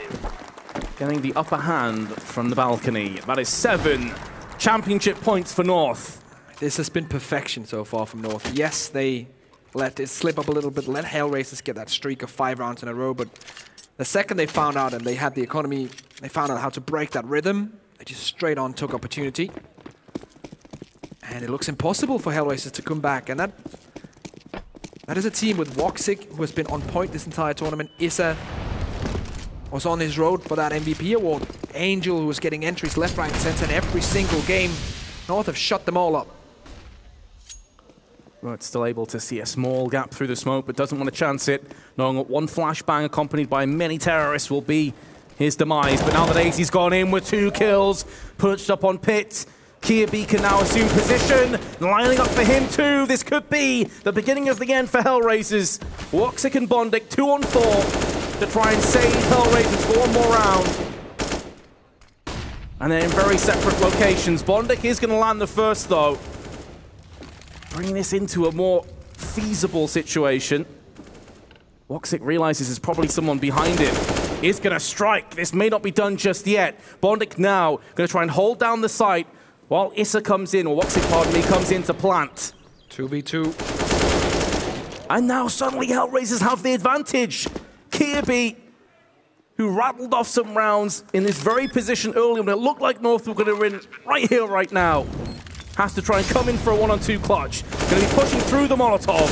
getting the upper hand from the balcony. That is 7 championship points for North. This has been perfection so far from North. Yes, they let it slip up a little bit, let HellRaisers get that streak of 5 rounds in a row, but the second they found out and they had the economy, they found out how to break that rhythm, they just straight on took opportunity. And it looks impossible for HellRaisers to come back, and that is a team with Woxic, who has been on point this entire tournament. Issa was on his road for that MVP award. Angel, who was getting entries left, right, and center in every single game. North have shut them all up. But still able to see a small gap through the smoke, but doesn't want to chance it, knowing that one flashbang accompanied by many terrorists will be his demise. But now that AZ's gone in with 2 kills, perched up on Pit, Kirby can now assume position, lining up for him too. This could be the beginning of the end for HellRaisers. Woxic and Bondik 2 on 4 to try and save HellRaisers for one more round. And they're in very separate locations. Bondik is going to land the first though, bringing this into a more feasible situation. Woxic realizes there's probably someone behind him. Is going to strike. This may not be done just yet. Bondik now going to try and hold down the site while Issa comes in, or Woxic, pardon me, comes in to plant. 2v2. And now suddenly HellRaisers have the advantage. Kirby, who rattled off some rounds in this very position earlier when it looked like North were going to win right here, right now, has to try and come in for a 1-on-2 clutch. Going to be pushing through the Molotov.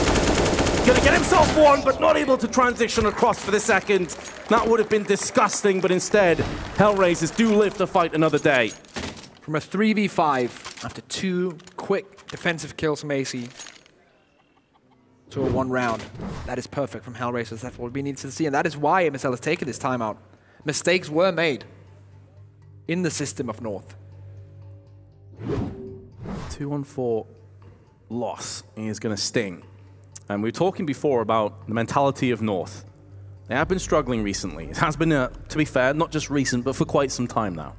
Going to get himself one, but not able to transition across for the second. That would have been disgusting, but instead, HellRaisers do live to fight another day. From a 3v5, after 2 quick defensive kills from AC, to a 1 round. That is perfect from HellRaisers. That's what we need to see, and that is why MSL has taken this timeout. Mistakes were made in the system of North. 2-on-4 loss is going to sting. And we were talking before about the mentality of North. They have been struggling recently. It has been, to be fair, not just recent, but for quite some time now.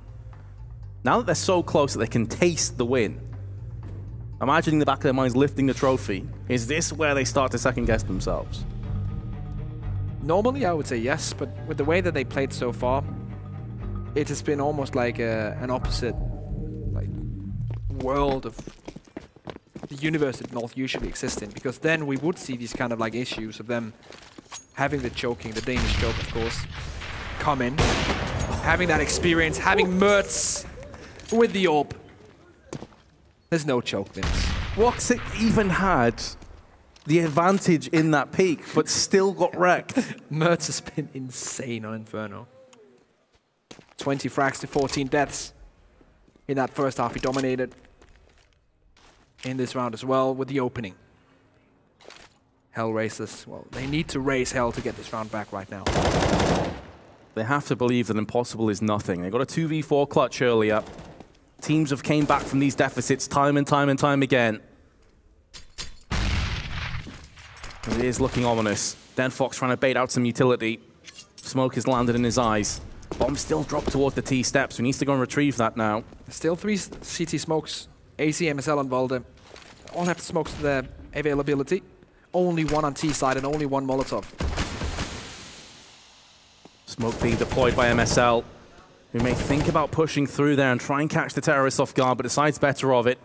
Now that they're so close that they can taste the win, imagining the back of their minds lifting the trophy, is this where they start to second-guess themselves? Normally, I would say yes, but with the way that they played so far, it has been almost like an opposite world of the universe that North usually exists in, because then we would see these kind of issues of them having the choking, the Danish choke, of course, come in, having that experience, having Mertz with the AWP. There's no choke, Vince. Woxic even had the advantage in that peak, but still got wrecked. Mertz has been insane on Inferno. 20 frags to 14 deaths in that first half. He dominated in this round as well with the opening. HellRaisers, well, they need to raise hell to get this round back right now. They have to believe that impossible is nothing. They got a 2v4 clutch earlier. Teams have came back from these deficits time and time and time again. It is looking ominous. Denfox trying to bait out some utility. Smoke has landed in his eyes. Bomb still dropped towards the T steps. He needs to go and retrieve that now. Still 3 CT smokes. AC, MSL, and Valde all have smokes to their availability. Only 1 on T side and only 1 Molotov. Smoke being deployed by MSL, who may think about pushing through there and try and catch the terrorists off guard, but decides better of it.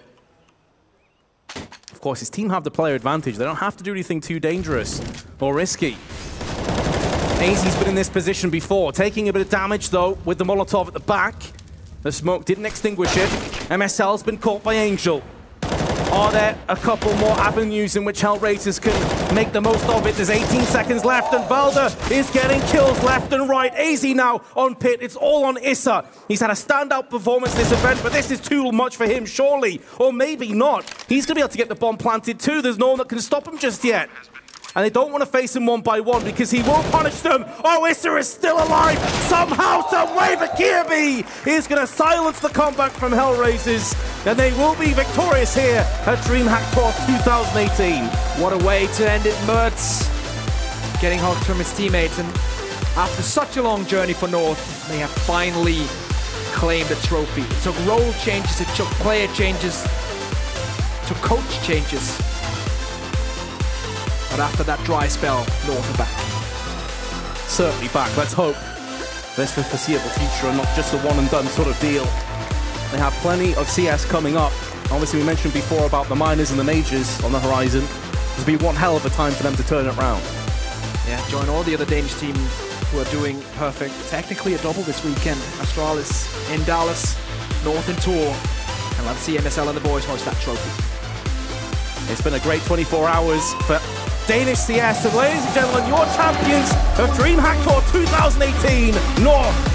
Of course, his team have the player advantage. They don't have to do anything too dangerous or risky. AZ's been in this position before, taking a bit of damage though with the Molotov at the back. The smoke didn't extinguish it. MSL's been caught by Angel. Are there a couple more avenues in which HellRaisers can make the most of it? There's 18 seconds left, and Valda is getting kills left and right. AZ now on Pit. It's all on Issa. He's had a standout performance this event, but this is too much for him, surely. Or maybe not. He's going to be able to get the bomb planted too. There's no one that can stop him just yet. And they don't want to face him one by one because he will punish them. Oh, Issa is still alive somehow, some way, but Kirby is going to silence the comeback from HellRaisers, and they will be victorious here at DreamHack Tour 2018. What a way to end it, Mertz. Getting hugged from his teammates, and after such a long journey for North, they have finally claimed a trophy. It took role changes, it took player changes, it took coach changes. But after that dry spell, North are back. Certainly back. Let's hope there's the foreseeable future and not just a one-and-done sort of deal. They have plenty of CS coming up. Obviously, we mentioned before about the minors and the majors on the horizon. There's been one hell of a time for them to turn it around. Yeah, join all the other Danish teams who are doing perfect. Technically a double this weekend. Astralis in Dallas, North in Tour. And let's see MSL and the boys hoist that trophy. It's been a great 24 hours for Danish CS. So ladies and gentlemen, your champions of DreamHack Tour 2018, North.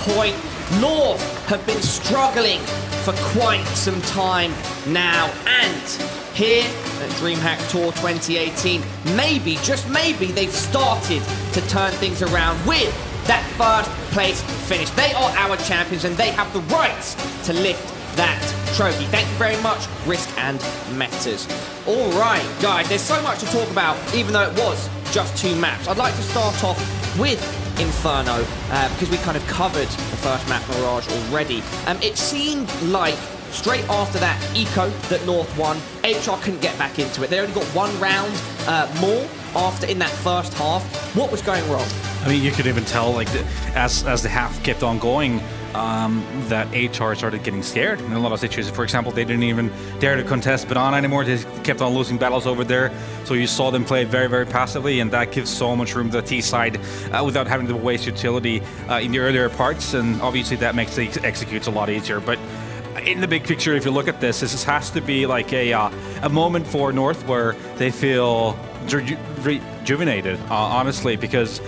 Point. North have been struggling for quite some time now, and here at DreamHack Tour 2018, maybe, just maybe, they've started to turn things around with that first place finish. They are our champions and they have the right to lift that trophy. Thank you very much, Risk and Metas. All right, guys, there's so much to talk about, even though it was just 2 maps. I'd like to start off with Inferno, because we kind of covered the first map, Mirage, already. It seemed like straight after that eco that North won, HR couldn't get back into it. They only got 1 round more after in that first half. What was going wrong? I mean, you could even tell, like, as the half kept on going, that HR started getting scared in a lot of situations. For example, they didn't even dare to contest Banana anymore. They kept on losing battles over there. So you saw them play very, very passively, and that gives so much room to the T side without having to waste utility in the earlier parts. And obviously that makes the executes a lot easier. But in the big picture, if you look at this has to be like a moment for North where they feel rejuvenated, honestly, because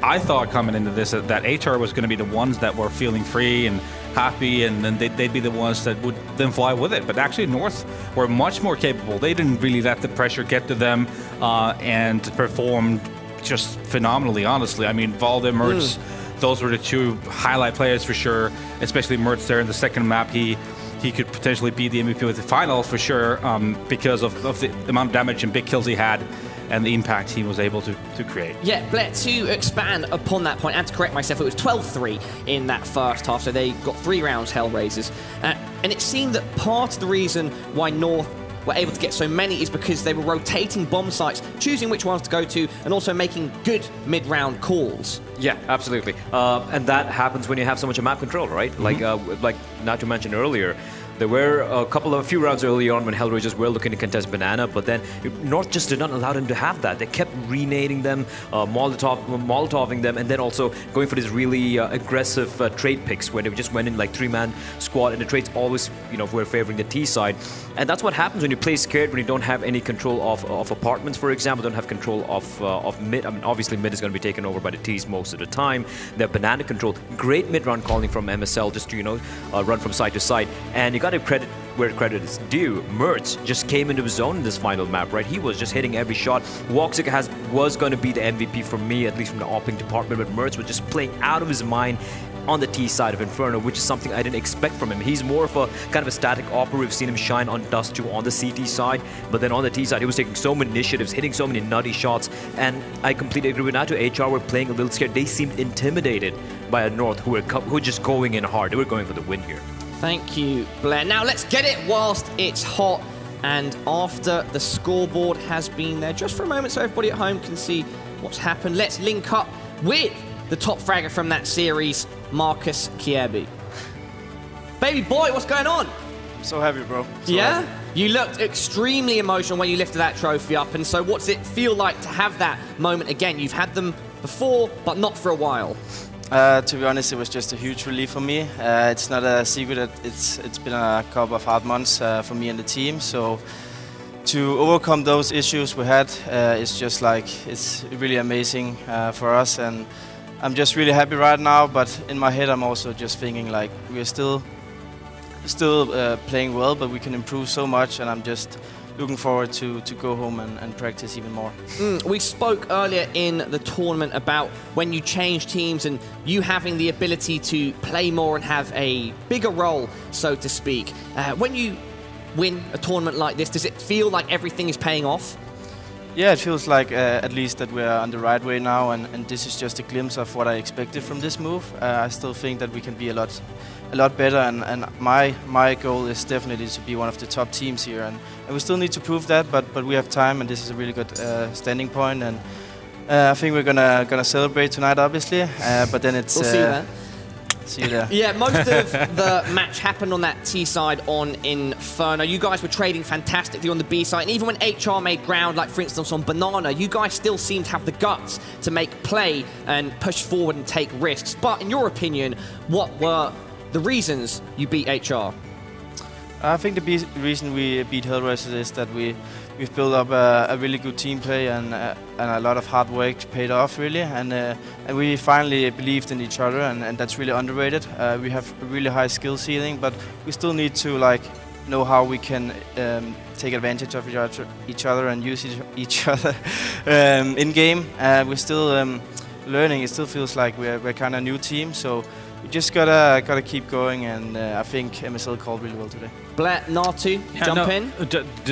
I thought coming into this that HR was going to be the ones that were feeling free and happy, and then they'd be the ones that would then fly with it. But actually North were much more capable. They didn't really let the pressure get to them and performed just phenomenally, honestly. I mean, Valde, Mertz, those were the 2 highlight players for sure, especially Mertz there in the second map. He could potentially be the MVP of the final for sure, because of the amount of damage and big kills he had and the impact he was able to create. Yeah, Blair, to expand upon that point, and to correct myself, it was 12-3 in that first half, so they got 3 rounds HellRaisers. And it seemed that part of the reason why North were able to get so many is because they were rotating bomb sites, choosing which ones to go to, and also making good mid-round calls. Yeah, absolutely. And that happens when you have so much map control, right? Mm-hmm. Like Nacho mentioned earlier, there were a few rounds early on when HellRaisers were looking to contest Banana, but then North just did not allow them to have that. They kept renading them, molotoving them, and then also going for these really aggressive trade picks where they just went in like 3-man squad, and the trades always, were favoring the T side. And that's what happens when you play scared, when you don't have any control of apartments, for example, don't have control of mid. I mean, obviously mid is going to be taken over by the T's most of the time. They have Banana control, great mid-round calling from MSL just to, run from side to side. And you got to credit where credit is due. Mertz just came into his zone in this final map, right? He was just hitting every shot. Woxic was going to be the MVP for me, at least from the opping department, but Mertz was just playing out of his mind on the T side of Inferno, which is something I didn't expect from him. He's more of a kind of a static operator. We've seen him shine on Dust 2 on the CT side, but then on the T side, he was taking so many initiatives, hitting so many nutty shots, and I completely agree with Nato. HR were playing a little scared. They seemed intimidated by a North who were just going in hard. They were going for the win here. Thank you, Blair. Now let's get it whilst it's hot, and after the scoreboard has been there just for a moment so everybody at home can see what's happened, let's link up with the top fragger from that series, Marcus Kiebi. Baby boy, what's going on? I'm so happy, bro. Yeah? You looked extremely emotional when you lifted that trophy up, and so what's it feel like to have that moment again? You've had them before, but not for a while. To be honest, it was just a huge relief for me. It's not a secret that it's been a couple of hard months for me and the team, so to overcome those issues we had, it's just like, it's really amazing for us, and I'm just really happy right now, but in my head I'm also just thinking like we're still still playing well, but we can improve so much, and I'm just looking forward to go home and practice even more. We spoke earlier in the tournament about when you change teams and you having the ability to play more and have a bigger role, so to speak. When you win a tournament like this, does it feel like everything is paying off? Yeah, it feels like at least that we're on the right way now, and this is just a glimpse of what I expected from this move. I still think that we can be a lot better, and my goal is definitely to be one of the top teams here, and we still need to prove that, but we have time, and this is a really good standing point, and I think we're gonna celebrate tonight, obviously, but then it's. We'll see you there. See you there. Yeah, most of the match happened on that T side on Inferno. You guys were trading fantastically on the B side, and even when HR made ground, like for instance on Banana, you guys still seemed to have the guts to make play and push forward and take risks. But in your opinion, what were the reasons you beat HR? I think the reason we beat HellRaisers is that we've built up a really good team play, and a lot of hard work paid off, really, and we finally believed in each other, and that's really underrated. We have a really high skill ceiling, but we still need to know how we can take advantage of each other and use each other in game. We're still learning. It still feels like we're kind of a new team, so we just gotta keep going, and I think MSL called really well today. Blair, Natu, jump in.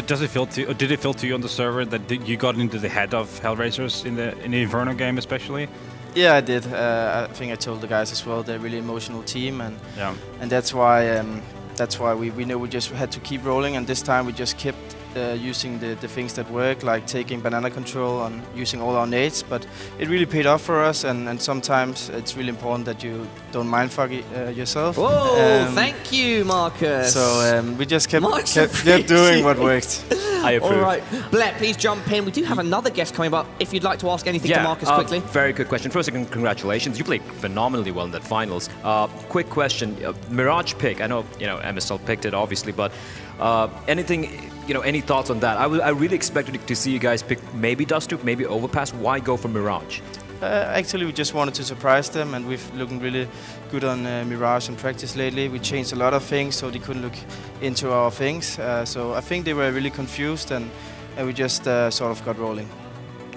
Does it feel to? Did it feel to you on the server that you got into the head of HellRaisers in the Inferno game, especially? Yeah, I did. I think I told the guys as well. They're a really emotional team, and that's why we know we just had to keep rolling. And this time we just kept using the things that work, like taking banana control and using all our nades. But it really paid off for us, and sometimes it's really important that you don't mindfuck yourself. Whoa, thank you, Marcus. So we just kept doing what worked. I approve. All right, Blair, please jump in. We do have another guest coming up. If you'd like to ask anything to Marcus quickly. Very good question. First, congratulations. You played phenomenally well in that finals. Quick question: Mirage pick. I know MSL picked it, obviously, but anything. Any thoughts on that? I really expected to see you guys pick maybe Dustuk, maybe Overpass. Why go for Mirage? Actually, we just wanted to surprise them, and we've looking really good on Mirage in practice lately. We changed a lot of things, so they couldn't look into our things. So I think they were really confused, and we just sort of got rolling.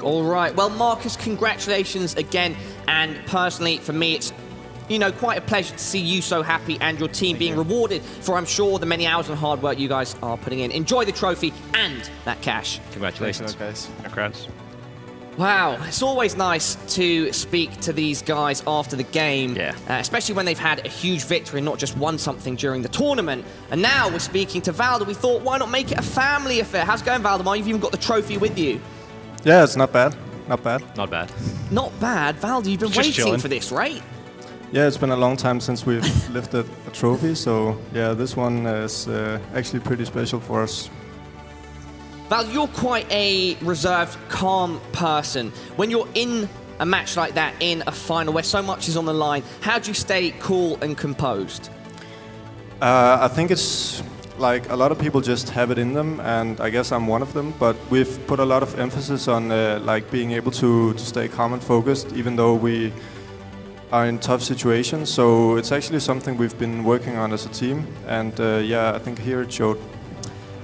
All right. Well, Marcus, congratulations again. And personally, for me, it's quite a pleasure to see you so happy and your team being rewarded for, I'm sure, the many hours and hard work you guys are putting in. Enjoy the trophy and that cash. Congratulations. Thanks, guys. Congrats. Wow, it's always nice to speak to these guys after the game, especially when they've had a huge victory and not just won something during the tournament. And now we're speaking to Valder. We thought, why not make it a family affair? How's it going, Valdemar? You've even got the trophy with you. Yeah, it's not bad. Not bad. Not bad. Not bad. Valder, you've been waiting for this, right? Yeah, it's been a long time since we've lifted a trophy, so yeah, this one is actually pretty special for us. Val, you're quite a reserved, calm person. When you're in a match like that, in a final where so much is on the line, how do you stay cool and composed? I think it's like a lot of people just have it in them, and I guess I'm one of them, but we've put a lot of emphasis on like being able to stay calm and focused, even though we are in tough situations. So it's actually something we've been working on as a team, and yeah, I think here it showed.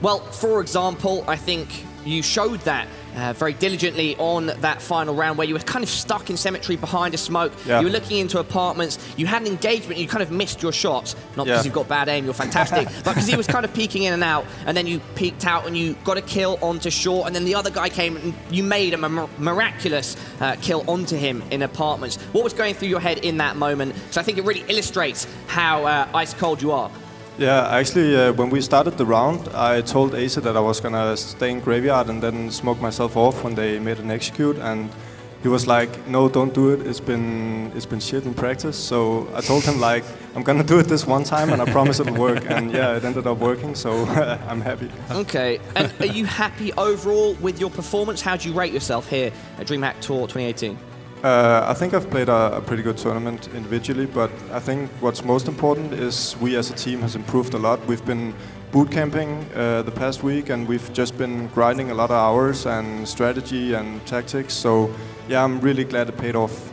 Well, for example, I think you showed that very diligently on that final round where you were kind of stuck in cemetery behind a smoke. You were looking into apartments, you had an engagement, you kind of missed your shots. Not because you've got bad aim, you're fantastic, but because he was kind of peeking in and out, and then you peeked out and you got a kill onto short, and then the other guy came and you made a miraculous kill onto him in apartments. What was going through your head in that moment? So I think it really illustrates how ice cold you are. Yeah, actually, when we started the round, I told Ace that I was gonna stay in graveyard and then smoke myself off when they made an execute, and he was like, "No, don't do it. It's been shit in practice." So I told him like, "I'm gonna do it this one time, and I promise it'll work." And yeah, it ended up working, so I'm happy. Okay, and are you happy overall with your performance? How do you rate yourself here at DreamHack Tour 2018? I think I've played a pretty good tournament individually, but I think what's most important is we as a team has improved a lot. We've been boot camping the past week, and we've just been grinding a lot of hours and strategy and tactics. So yeah, I'm really glad it paid off.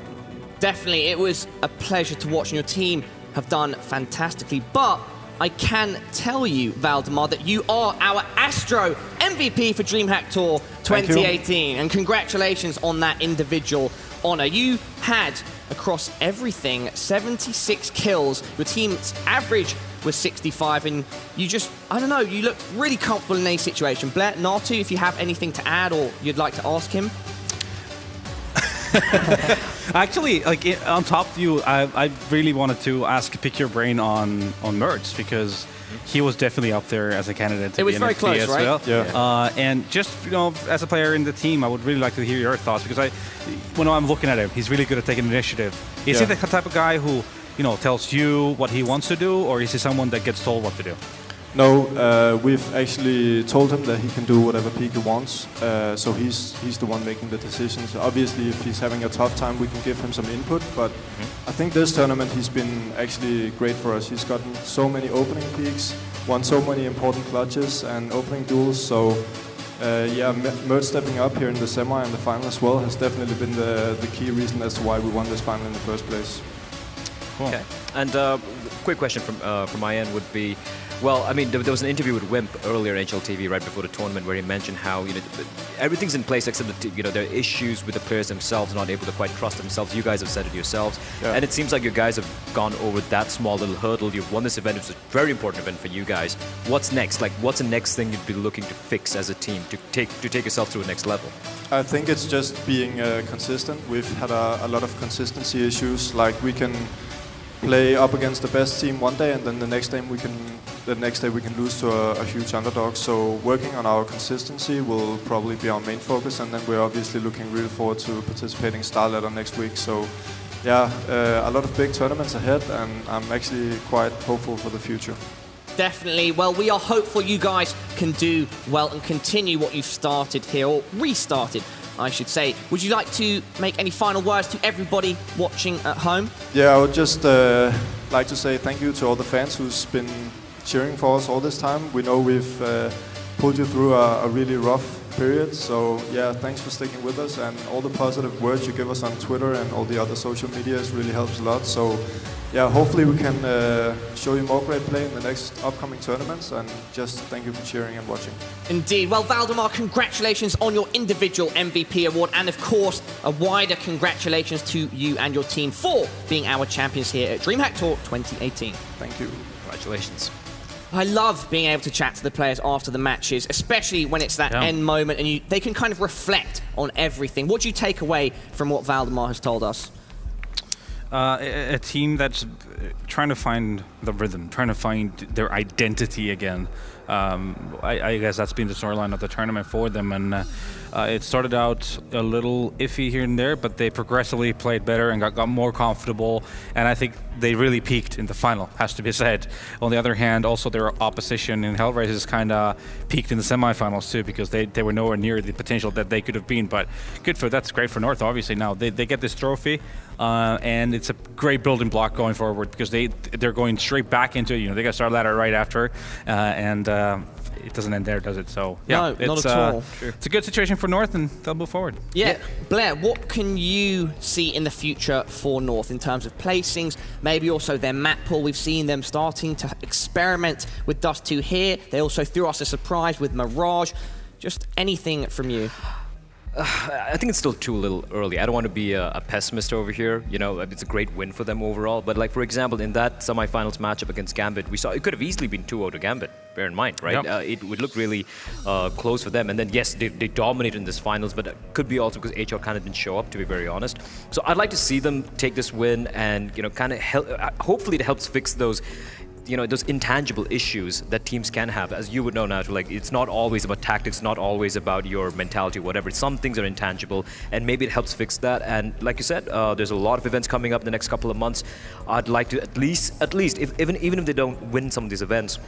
Definitely, it was a pleasure to watch, and your team have done fantastically. But I can tell you, Valdemar, that you are our Astro MVP for DreamHack Tour 2018. And congratulations on that individual honor. You had, across everything, 76 kills. Your team's average was 65, and you just, I don't know, you looked really comfortable in any situation. Blair, Natu, if you have anything to add or you'd like to ask him. Actually, like on top of you, I really wanted to pick your brain on Mertz, because he was definitely up there as a candidate to it was the very NFT close, as right? well. Yeah. And just, you know, as a player in the team, I would really like to hear your thoughts, because when I'm looking at him, he's really good at taking initiative. Is he the type of guy who, you know, tells you what he wants to do, or is he someone that gets told what to do? No, we've actually told him that he can do whatever peak he wants, so he's the one making the decisions. Obviously, if he's having a tough time, we can give him some input, but I think this tournament he's been actually great for us. He's gotten so many opening peaks, won so many important clutches and opening duels, so yeah, Mertz stepping up here in the semi and the final as well has definitely been the key reason as to why we won this final in the first place. Cool. Okay, and quick question from my end would be, well, I mean, there was an interview with Wimp earlier on HLTV right before the tournament where he mentioned how, you know, everything's in place except that, you know, there are issues with the players themselves not able to quite trust themselves. You guys have said it yourselves, and it seems like you guys have gone over that small little hurdle. You've won this event. It's a very important event for you guys. What's next? Like, what's the next thing you'd be looking to fix as a team to take yourself to the next level? I think it's just being consistent. We've had a lot of consistency issues. Like, we can play up against the best team one day, and then the next day we can lose to a huge underdog. So working on our consistency will probably be our main focus, and then we're obviously looking really forward to participating Star Ladder next week. So yeah, a lot of big tournaments ahead, and I'm actually quite hopeful for the future. Definitely. Well, we are hopeful you guys can do well and continue what you've started here, or restarted, I should say. Would you like to make any final words to everybody watching at home? Yeah, I would just like to say thank you to all the fans who's been cheering for us all this time. We know we've pulled you through a really rough period, so yeah, thanks for sticking with us, and all the positive words you give us on Twitter and all the other social medias really helps a lot. So yeah, hopefully we can show you more great play in the next upcoming tournaments, and just thank you for cheering and watching. Indeed. Well, Valdemar, congratulations on your individual MVP award, and of course, a wider congratulations to you and your team for being our champions here at DreamHack Tour 2018. Thank you. Congratulations. I love being able to chat to the players after the matches, especially when it's that end moment and they can kind of reflect on everything. What do you take away from what Valdemar has told us? A team that's trying to find the rhythm, trying to find their identity again. I guess that's been the storyline of the tournament for them, and it started out a little iffy here and there, but they progressively played better and got more comfortable, and I think they really peaked in the final, has to be said. On the other hand, also their opposition in HellRaisers kind of peaked in the semifinals too, because they were nowhere near the potential that they could have been, but that's great for North, obviously. Now they get this trophy, and it's a great building block going forward, because they're going straight back into, you know, they got to start ladder right after, and it doesn't end there, does it? So yeah, no, not at all. It's a good situation for North, and they'll move forward. Yeah. Blair, what can you see in the future for North in terms of placings, maybe also their map pool? We've seen them starting to experiment with Dust 2 here. They also threw us a surprise with Mirage. Just anything from you. I think it's still too little early. I don't want to be a pessimist over here. You know, it's a great win for them overall. But like, for example, in that semifinals matchup against Gambit, we saw it could have easily been 2-0 to Gambit. Bear in mind, right? Yep. It would look really close for them. And then, yes, they dominated in this finals, but it could be also because HR kind of didn't show up, to be very honest. So I'd like to see them take this win and, you know, kind of help. Hopefully it helps fix those, you know, those intangible issues that teams can have. As you would know now, like, it's not always about tactics, not always about your mentality, whatever. Some things are intangible, and maybe it helps fix that. And like you said, there's a lot of events coming up in the next couple of months. I'd like to at least, even if they don't win some of these events,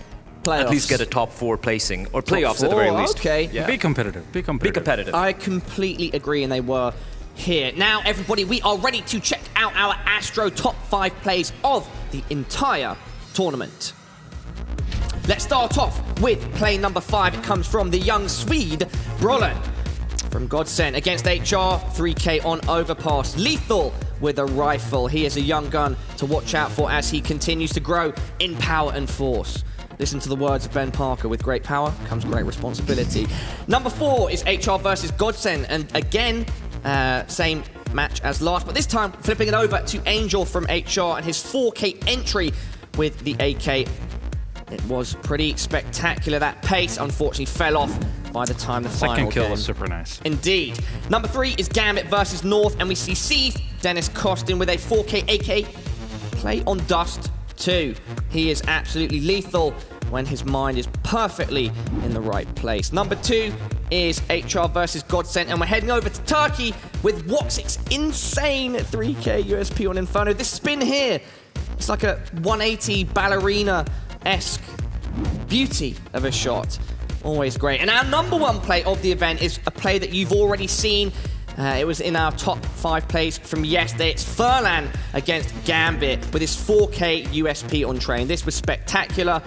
playoffs. At least get a top 4 placing, or playoffs at the very least. Okay. Yeah. Be competitive. Be competitive. I completely agree, and they were here. Now, everybody, we are ready to check out our Astro top 5 plays of the entire tournament. Let's start off with play number 5. It comes from the young Swede, Brolin. From Godsend against HR, 3K on Overpass. Lethal with a rifle. He is a young gun to watch out for as he continues to grow in power and force. Listen to the words of Ben Parker. With great power comes great responsibility. Number 4 is HR versus Godsend. And again, same match as last, but this time flipping it over to Angel from HR and his 4K entry with the AK. It was pretty spectacular. That pace unfortunately fell off by the time the final Second kill game. was super nice. Indeed. Number 3 is Gambit versus North, and we see Seized Dennis Costin with a 4K AK play on Dust 2. He is absolutely lethal when his mind is perfectly in the right place. Number 2 is HR versus Godsend, and we're heading over to Turkey with Woxic's insane 3K USP on Inferno. This spin here, it's like a 180 ballerina-esque beauty of a shot. Always great. And our number 1 play of the event is a play that you've already seen. It was in our top 5 plays from yesterday. It's Furlan against Gambit with his 4K USP on train. This was spectacular.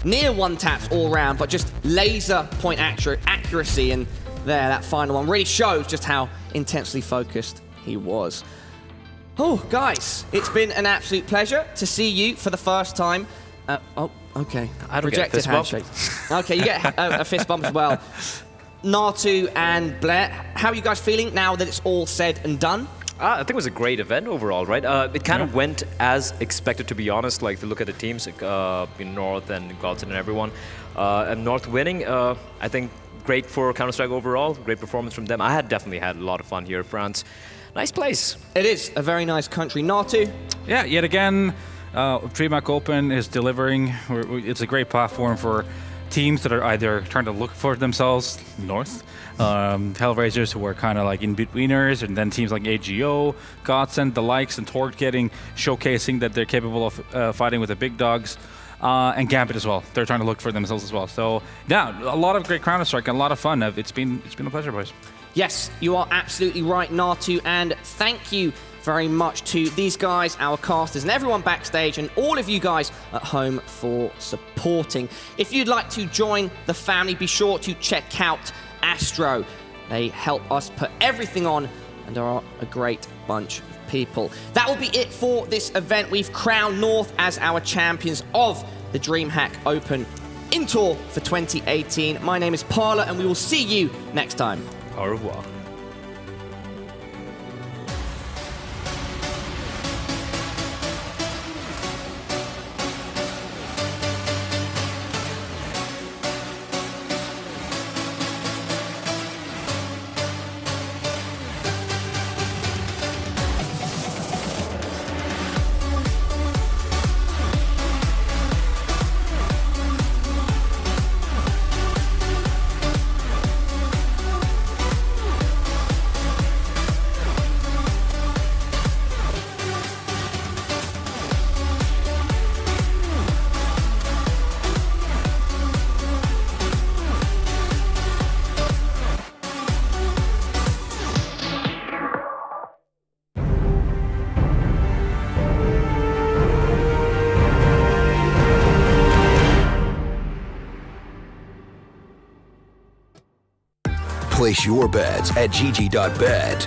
Near one taps all round, but just laser point accuracy. And there, that final one really shows just how intensely focused he was. Oh, guys, it's been an absolute pleasure to see you for the first time. Oh, okay. I don't Rejected get a fist bump. handshake. Okay, you get a fist bump as well. Natu and Blair, how are you guys feeling now that it's all said and done? I think it was a great event overall, right? It kind of went as expected, to be honest. Like, if you look at the teams, in North and Godsend and everyone, and North winning, I think great for Counter-Strike overall. Great performance from them. I had definitely had a lot of fun here, France. Nice place. It is a very nice country. Natu? Yeah, yet again, DreamHack Open is delivering. It's a great platform for teams that are either trying to look for themselves, North, HellRaisers, who are kind of like in-betweeners, and then teams like AGO, Godsend, the likes, and Torque showcasing that they're capable of fighting with the big dogs, and Gambit as well. They're trying to look for themselves as well. So, yeah, a lot of great Counter-Strike and a lot of fun. It's been a pleasure, boys. Yes, you are absolutely right, Natu, and thank you very much to these guys, our casters, and everyone backstage, and all of you guys at home for supporting. If you'd like to join the family, be sure to check out Astro. They help us put everything on and are a great bunch of people. That will be it for this event. We've crowned North as our champions of the DreamHack Open in Tour for 2018. My name is Parla, and we will see you next time. Au revoir. Place your bets at gg.bet.